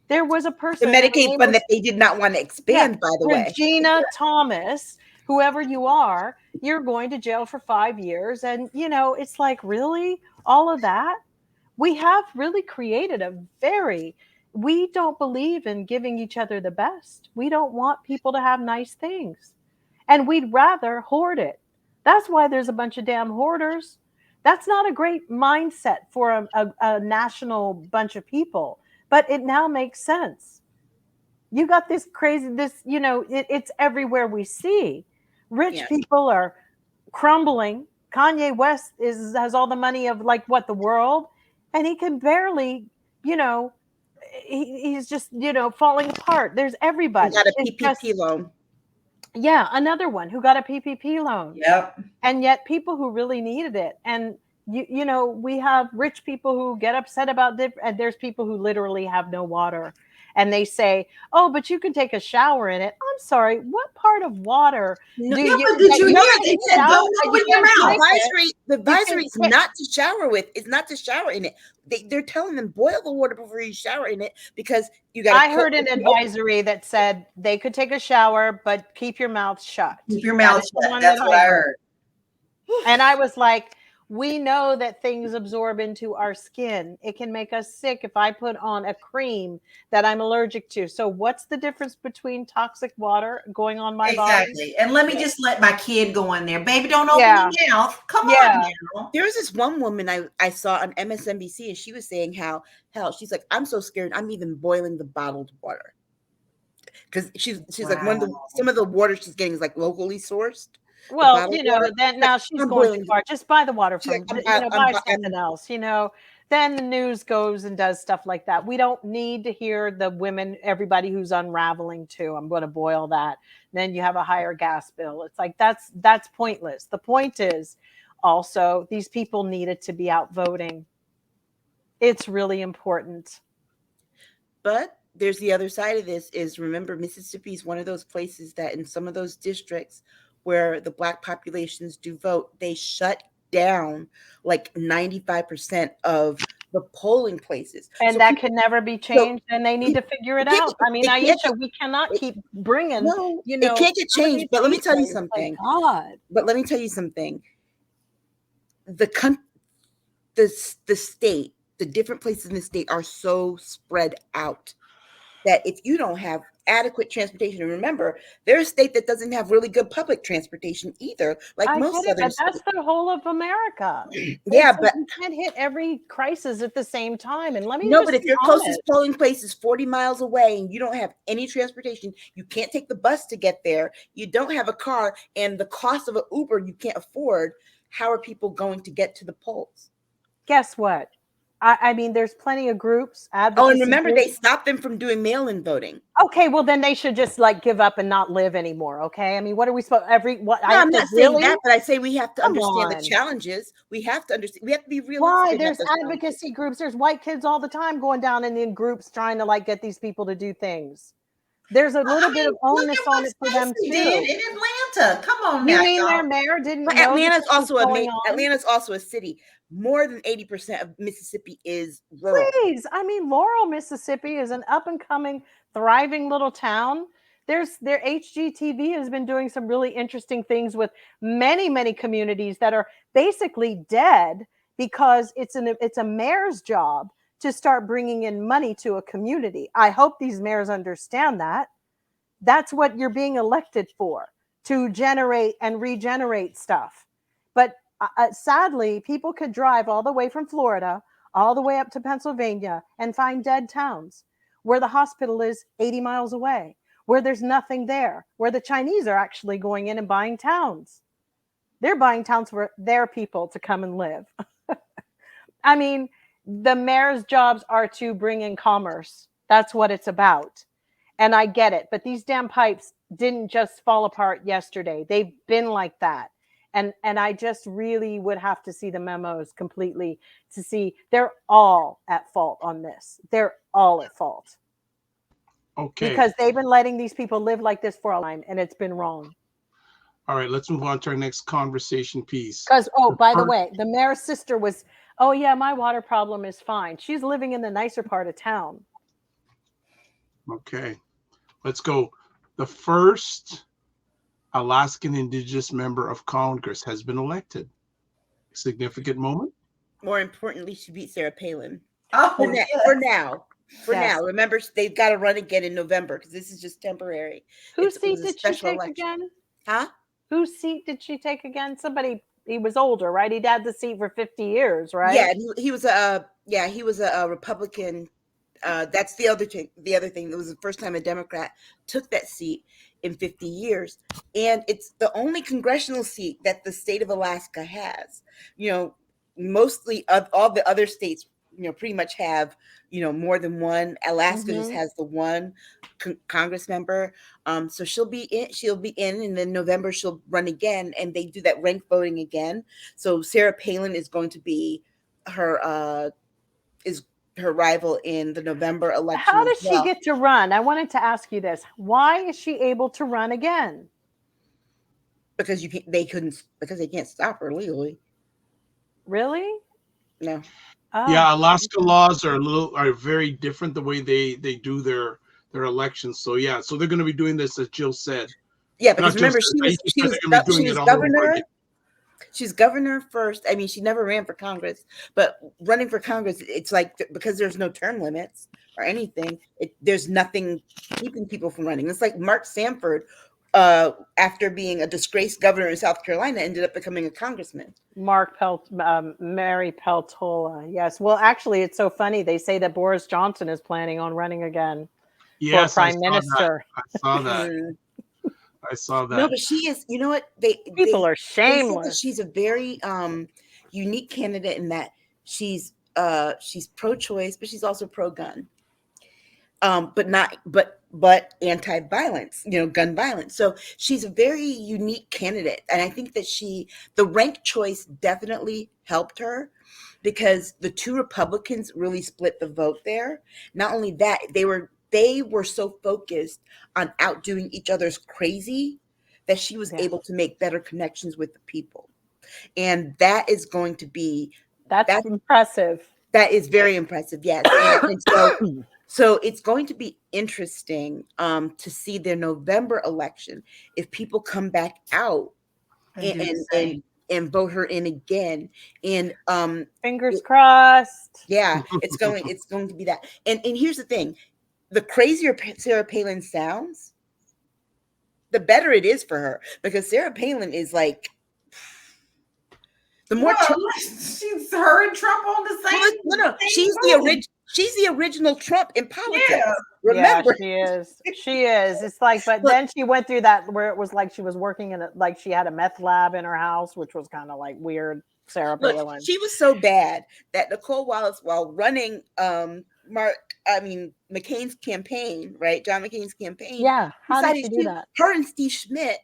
There was a person, the Medicaid fund, that they did not want to expand, by the way. Regina Thomas, whoever you are, you're going to jail for 5 years. And, it's like, really? All of that? We have really created we don't believe in giving each other the best. We don't want people to have nice things. And we'd rather hoard it. That's why there's a bunch of damn hoarders. That's not a great mindset for a national bunch of people. But it now makes sense. You got this crazy, it's everywhere we see. Rich people are crumbling. Kanye West has all the money of the world, and he can barely, he's just, falling apart. There's everybody. He got a PPP loan. Yeah, another one who got a PPP loan. Yep. And yet people who really needed it. And we have rich people who get upset about and there's people who literally have no water. and they say, "Oh, but you can take a shower in it." I'm sorry, what part of water No, do Yeah, you? but did you hear? nobody They said, shower- "Don't you open your can't mouth." drink it. The advisory is can't- not to shower with. It's not to shower in it. They're telling them boil the water before you shower in it because you got. I heard an advisory that said they could take a shower, but keep your mouth shut. Keep your That mouth is the shut. one That's that what I heard. And I was like, we know that things absorb into our skin. It can make us sick if I put on a cream that I'm allergic to. So what's the difference between toxic water going on my body? Exactly. And let me just let my kid go in there. Baby, don't open Yeah. your mouth. Come Yeah. on now. There was this one woman I saw on MSNBC, and she was saying how she's like, I'm so scared. I'm even boiling the bottled water because she's like some of the water she's getting is like locally sourced. Well, then now she's I'm going boiling too far. Just buy the water She's from, like, buy something else, Then the news goes and does stuff like that. We don't need to hear the women, everybody who's unraveling too. I'm going to boil that. Then you have a higher gas bill. It's like, that's pointless. The point is also these people needed to be out voting. It's really important. But there's the other side of this is, remember, Mississippi is one of those places that in some of those districts where the Black populations do vote, they shut down like 95% of the polling places. And so that can never be changed, and they need to figure it out. I mean, Aisha, we cannot keep bringing, it can't get changed. But let me tell you something. God. But let me tell you something. The state, the different places in the state are so spread out that if you don't have adequate transportation, and remember, there's a state that doesn't have really good public transportation either, like most southern states. That's the whole of America. Yeah, but you can't hit every crisis at the same time. And let me but if your closest polling place is 40 miles away and you don't have any transportation, you can't take the bus to get there, you don't have a car, and the cost of an Uber you can't afford, how are people going to get to the polls? Guess what? I mean, there's plenty of groups. And remember, they stopped them from doing mail-in voting. Okay, well then they should just give up and not live anymore. Okay, I mean, what are we supposed? I'm not saying that, but I say we have to understand the challenges. We have to understand. We have to be realistic. Why? There's advocacy groups. There's white kids all the time going down in groups trying to get these people to do things. There's a little bit of onus on it for them too. In Atlanta, come on now. You mean their mayor didn't know? Atlanta's also a city. More than 80% of Mississippi is rural. Please, I mean, Laurel, Mississippi is an up and coming, thriving little town. Their HGTV has been doing some really interesting things with many communities that are basically dead because it's a mayor's job to start bringing in money to a community. I hope these mayors understand that. That's what you're being elected for, to generate and regenerate stuff. But sadly, people could drive all the way from Florida, all the way up to Pennsylvania and find dead towns where the hospital is 80 miles away, where there's nothing there, where the Chinese are actually going in and buying towns. They're buying towns for their people to come and live. I mean, the mayor's jobs are to bring in commerce. That's what it's about. And I get it. But these damn pipes didn't just fall apart yesterday. They've been like that. And I just really would have to see the memos completely to see they're all at fault on this. They're all at fault. Okay. Because they've been letting these people live like this for a time, and it's been wrong. All right, let's move on to our next conversation piece. Because, by the way, the mayor's sister was, my water problem is fine. She's living in the nicer part of town. Okay, let's go. The first Alaskan Indigenous member of Congress has been elected. Significant moment. More importantly, she beat Sarah Palin. For now. Remember, they've got to run again in November because this is just temporary. Whose seat did she take again? Huh? Whose seat did she take again? Somebody. He was older, right? He'd had the seat for 50 years, right? Yeah, he was a Republican. That's the other thing. The other thing, it was the first time a Democrat took that seat in 50 years, and it's the only congressional seat that the state of Alaska has. Mostly of all the other states, pretty much have more than one. Alaska just has the one Congress member. So she'll be in, and then November she'll run again, and they do that ranked voting again. So Sarah Palin is going to be her rival in the November election. How does as well. she get to run? I wanted to ask you this. Why is she able to run again? Because they can't stop her legally. Really? No. Oh. Yeah, Alaska laws are very different the way they do their elections. So yeah, so they're going to be doing this as Jill said. Yeah, because Not Jill remember said, she was governor. She's governor first. I mean, she never ran for Congress, but running for Congress, it's like because there's no term limits or anything. There's nothing keeping people from running. It's like Mark Sanford, after being a disgraced governor in South Carolina, ended up becoming a congressman. Mary Peltola. Yes. Well, actually, it's so funny. They say that Boris Johnson is planning on running again for prime minister. I saw that. I saw that. No, but she is. You know what? People are shameless. She's a very unique candidate in that she's pro-choice, but she's also pro-gun. But anti-violence, gun violence. So she's a very unique candidate. And I think that the rank choice definitely helped her because the two Republicans really split the vote there. Not only that, they were so focused on outdoing each other's crazy that she was able to make better connections with the people. And that is going to be... That's impressive. That is very impressive, yes. And so it's going to be interesting to see their November election if people come back out and vote her in again. And fingers crossed. Yeah, it's going to be that. And here's the thing: the crazier Sarah Palin sounds, the better it is for her because Sarah Palin is like. The more she's her and Trump on the same. No, she's the original Trump in politics. Yeah. Remember, yeah, she is. It's like, but then she went through that where it was like she was working in like she had a meth lab in her house, which was kind of like weird. Sarah Palin. She was so bad that Nicole Wallace, while running McCain's campaign, right, John McCain's campaign. Yeah, how did she do that? Her and Steve Schmidt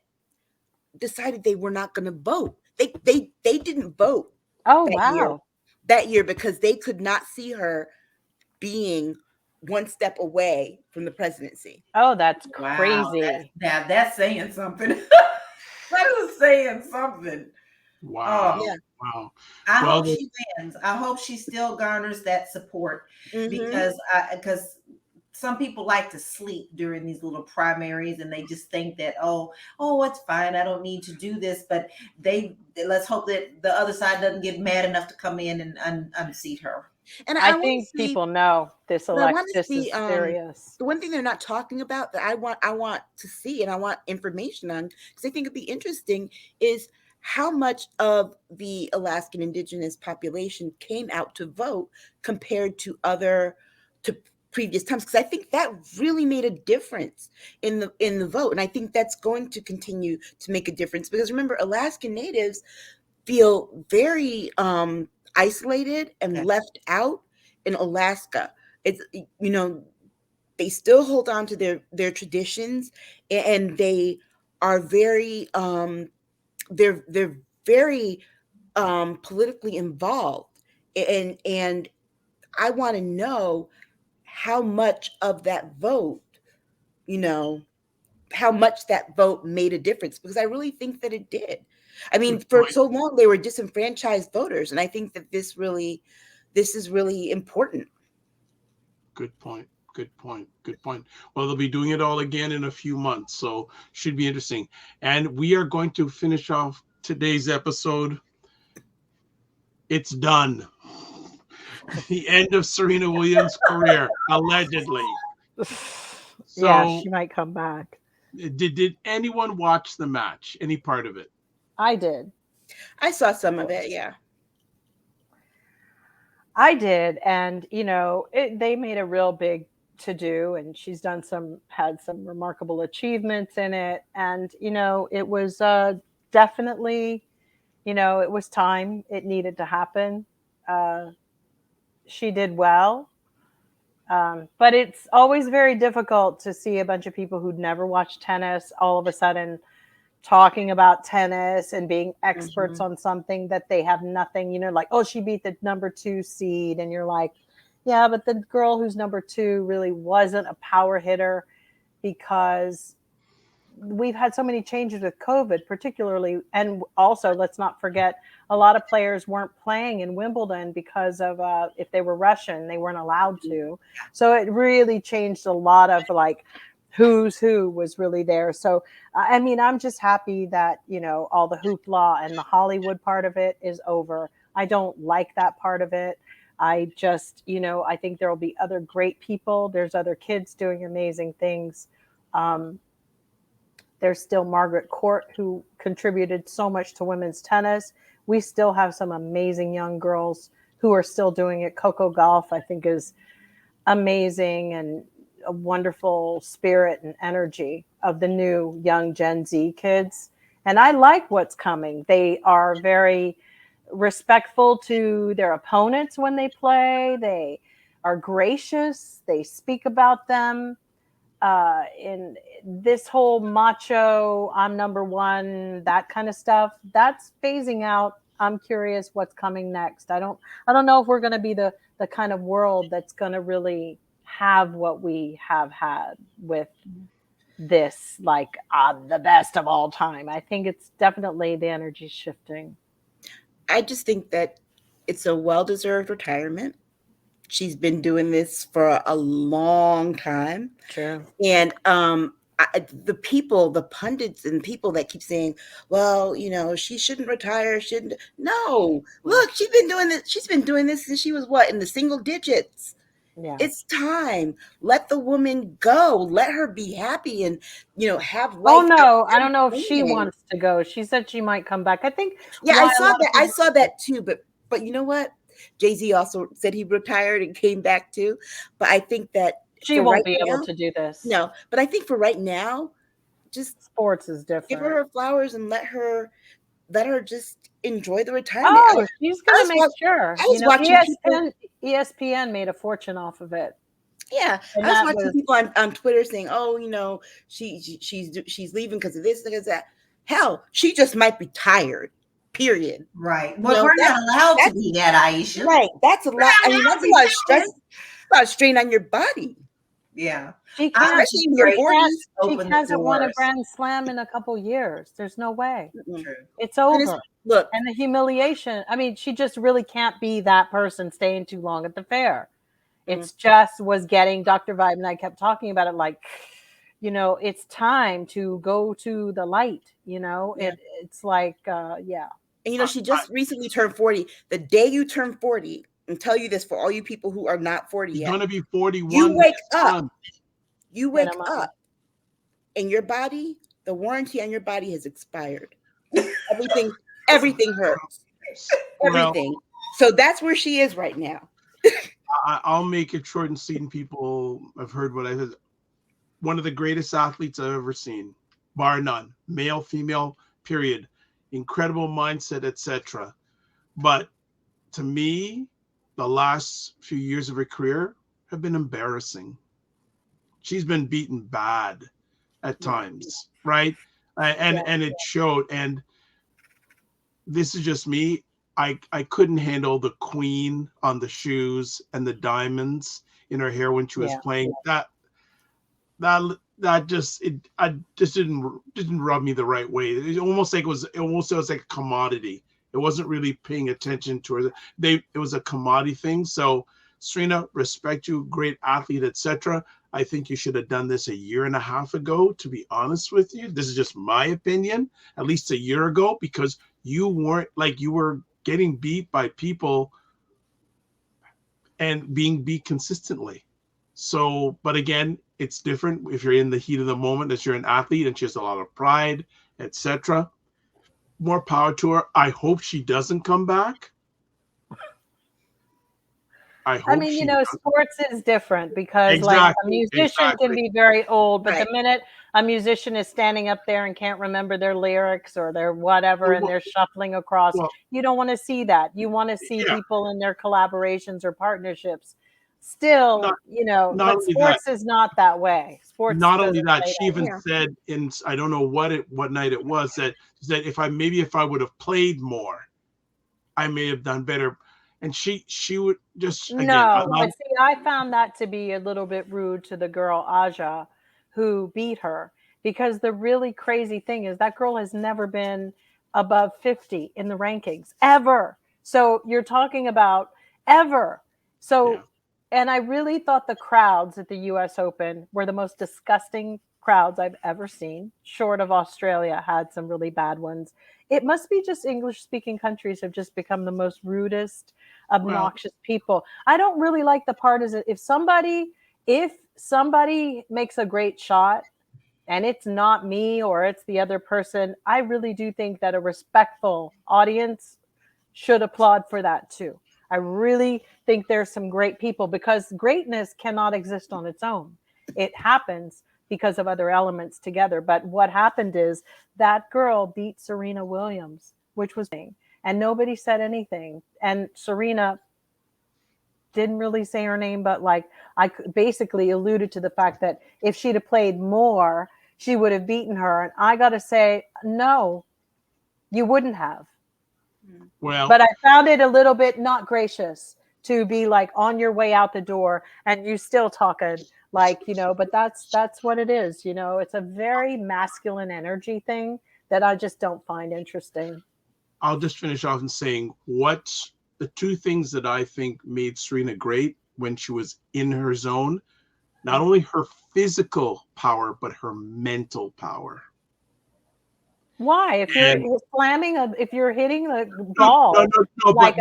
decided they were not going to vote. They didn't vote. Oh, wow. That year because they could not see her being one step away from the presidency. Oh, that's crazy. That's saying something. That is saying something. Wow. Yeah. Wow. I hope she wins. I hope she still garners that support because some people like to sleep during these little primaries and they just think that, oh, it's fine. I don't need to do this. But let's hope that the other side doesn't get mad enough to come in and unseat her. And I think people know this election is serious. The one thing they're not talking about that I want to see and I want information on, because I think it'd be interesting, is how much of the Alaskan Indigenous population came out to vote compared to previous times, because I think that really made a difference in the vote. And I think that's going to continue to make a difference because remember, Alaskan Natives feel very isolated and left out in Alaska. It's, they still hold on to their traditions and they are very they're very politically involved. And I want to know how much of that vote, how much that vote made a difference, because I really think that it did. I mean, for so long they were disenfranchised voters, and I think that this is really important. Good point. Well, they'll be doing it all again in a few months, so should be interesting. And we are going to finish off today's episode. It's done. The end of Serena Williams' career, allegedly. So, yeah, she might come back. Did anyone watch the match? Any part of it? I did. I saw some of it, yeah. I did, and they made a real big to-do, and she's had some remarkable achievements in it, and it was definitely, it was time. It needed to happen. She did well, but it's always very difficult to see a bunch of people who'd never watched tennis all of a sudden talking about tennis and being experts on something that they have nothing, like, oh, she beat the number 2 seed. And you're like, Yeah, but the girl who's number 2 really wasn't a power hitter because we've had so many changes with COVID, particularly. And also, let's not forget, a lot of players weren't playing in Wimbledon because of if they were Russian, they weren't allowed to. So it really changed a lot of like who's who was really there. So, I mean, I'm just happy that, you know, all the hoopla and the Hollywood part of it is over. I don't like that part of it. I just, you know, I think there will be other great people. There's other kids doing amazing things. There's still Margaret Court, who contributed so much to women's tennis. We still have some amazing young girls who are still doing it. Coco Gauff, I think, is amazing, and a wonderful spirit and energy of the new young Gen Z kids. And I like what's coming. They are very respectful to their opponents when they play. They are gracious. They speak about them. In this whole macho, I'm number one, that kind of stuff, that's phasing out. I'm curious what's coming next. I don't know if we're going to be the kind of world that's going to really have what we have had with this, like the best of all time. I think it's definitely the energy shifting. I just think that it's a well-deserved retirement. She's been doing this for a long time. True. And the people, the pundits and people that keep saying, well, you know, she shouldn't retire, shouldn't. No, look, she's been doing this. She's been doing this since she was in the single digits. Yeah. It's time. Let the woman go. Let her be happy and, you know, have life. Oh no, I don't know if she wants to go. She said she might come back. I think. Yeah, I saw that too. But you know what? Jay-Z also said he retired and came back too. But I think that she won't be able to do this. No, but I think for right now, just sports is different. Give her flowers and let her just enjoy the retirement. Oh, she's gonna make sure. I was watching ESPN made a fortune off of it. Yeah, I was watching people on Twitter saying, "Oh, you know, she's leaving because of this, because of that." Hell, she just might be tired. Period. Right. Well, we're not allowed to be that, Aisha. Right. That's a lot. I mean, that's a lot of stress, a lot of strain on your body. Yeah. She can't. Especially in your 40s. She hasn't won a Grand Slam in a couple years. There's no way. True. It's over. Look. And the humiliation. I mean, she just really can't be that person staying too long at the fair. It's just was getting Dr. Vibe, and I kept talking about it like, you know, it's time to go to the light. You know, it's like, yeah. And, you know, she just recently turned 40. The day you turn 40, and tell you this for all you people who are not 40 yet. You're going to be 41. You wake up. You wake up. And your body, the warranty on your body has expired. Everything hurts. Everything. So that's where she is right now. I'll make it short and sweet, and people have heard what I said. One of the greatest athletes I've ever seen, bar none. Male, female, period. Incredible mindset, etc. But to me, the last few years of her career have been embarrassing. She's been beaten bad at times, right? And it showed. And this is just me. I couldn't handle the queen on the shoes and the diamonds in her hair when she was playing. That just didn't rub me the right way. It almost was like a commodity. It wasn't really paying attention to her. It was a commodity thing. So Serena, respect you, great athlete, etc. I think you should have done this a year and a half ago, to be honest with you. This is just my opinion, at least a year ago, because you were getting beat by people and being beat consistently. So, but again, it's different if you're in the heat of the moment, that you're an athlete and she has a lot of pride, etc. More power to her. I hope she doesn't come back. I mean, you know, sports is different because like a musician can be very old, but the minute a musician is standing up there and can't remember their lyrics or their whatever, and they're shuffling across, you don't want to see that. You want to see people in their collaborations or partnerships. Still, you know, but sports is not that way. Sports. Not only that, she even said in, I don't know what night it was, that if I would have played more, I may have done better. and she would just again. No, but see, I found that to be a little bit rude to the girl Aja who beat her, because the really crazy thing is that girl has never been above 50 in the rankings ever. So you're talking about ever. So, Yeah. and I really thought the crowds at the US Open were the most disgusting crowds I've ever seen. Short of Australia had some really bad ones. It must be just English speaking countries have just become the most rudest, obnoxious people. I don't really like the part is if somebody makes a great shot and it's not me or it's the other person, I really do think that a respectful audience should applaud for that too. I really think there's some great people, because greatness cannot exist on its own. It happens because of other elements together. But what happened is that girl beat Serena Williams, which was thing, and nobody said anything. And Serena didn't really say her name, but like I basically alluded to the fact that if she'd have played more, she would have beaten her. And I got to say, no, you wouldn't have. Well, but I found it a little bit not gracious to be like on your way out the door and you still talking like, but that's what it is. It's a very masculine energy thing that I just don't find interesting. I'll just finish off in saying what's the two things that I think made Serena great when she was in her zone, not only her physical power, but her mental power. Why? If you're slamming if you're hitting a ball, like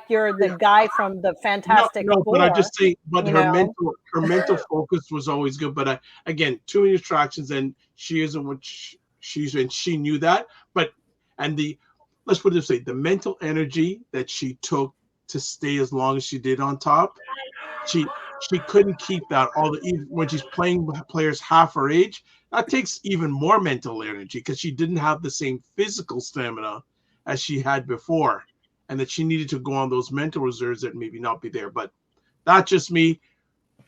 you're the guy from the Fantastic Four. But I just say, but her mental focus was always good. But again, too many distractions, and she isn't what she's, and she knew that. But let's put it this way: the mental energy that she took to stay as long as she did on top, she couldn't keep that even when she's playing with players half her age. That takes even more mental energy because she didn't have the same physical stamina as she had before, and that she needed to go on those mental reserves that maybe not be there. But that's just me.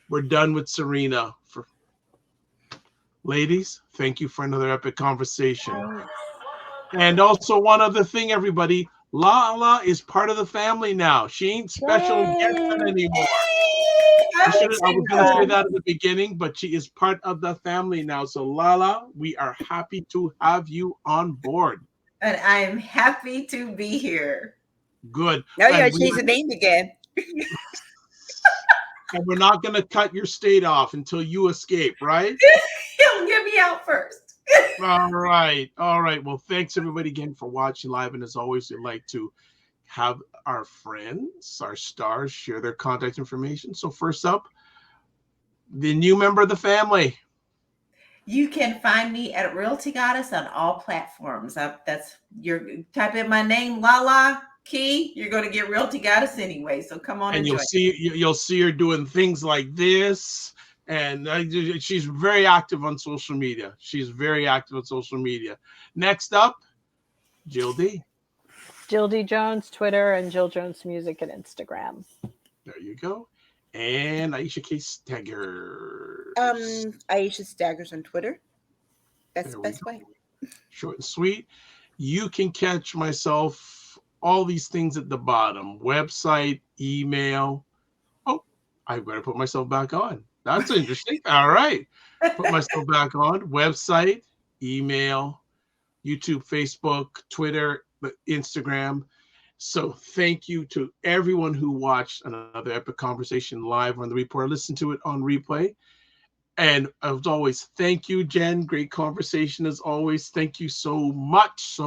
We're done with Serena. Ladies, thank you for another epic conversation. And also one other thing, everybody, Lala is part of the family now. She ain't special guest anymore. I was going to say that at the beginning, but she is part of the family now. So, Lala, we are happy to have you on board. And I'm happy to be here. Good. Now you got to change the name again. And we're not going to cut your state off until you escape, right? He'll get me out first. All right. Well, thanks, everybody, again for watching live. And as always, we'd like to have our friends, our stars, share their contact information. So first up, the new member of the family. You can find me at Realty Goddess on all platforms. That's type in my name, Lala Key. You're going to get Realty Goddess anyway. So come on and you'll see her doing things like this. And she's very active on social media. Next up, Jill D. Jill D. Jones, Twitter, and Jill Jones Music at Instagram. There you go. And Aisha K. Staggers. Aisha Staggers on Twitter. That's the best way. Short and sweet. You can catch myself, all these things at the bottom. Website, email. Oh, I better put myself back on. That's interesting. All right. Put myself back on. Website, email, YouTube, Facebook, Twitter, Instagram. So thank you to everyone who watched another epic conversation live on the report. Listen to it on replay. And as always, thank you, Jen. Great conversation as always. Thank you so much.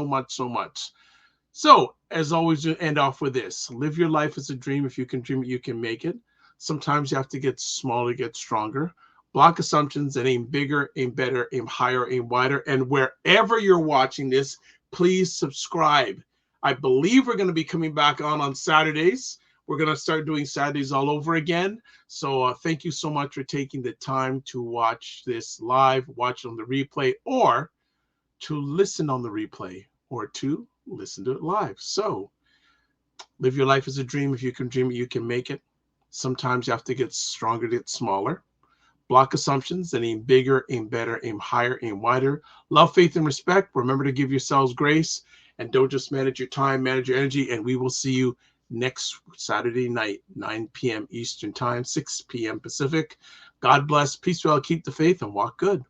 So as always, to end off with this: live your life as a dream. If you can dream it, you can make it. Sometimes you have to get smaller to get stronger. Block assumptions and aim bigger, aim better, aim higher, aim wider. And wherever you're watching this, please subscribe. I believe we're going to be coming back on Saturdays. We're going to start doing Saturdays all over again. So thank you so much for taking the time to watch this live, watch it on the replay, or to listen on the replay, or to listen to it live. So live your life as a dream. If you can dream it, you can make it. Sometimes you have to get stronger to get smaller. Block assumptions and aim bigger, aim better, aim higher, aim wider. Love, faith, and respect. Remember to give yourselves grace, and don't just manage your time, manage your energy. And we will see you next Saturday night, 9 p.m. Eastern Time, 6 p.m. Pacific. God bless, peace well, keep the faith, and walk good.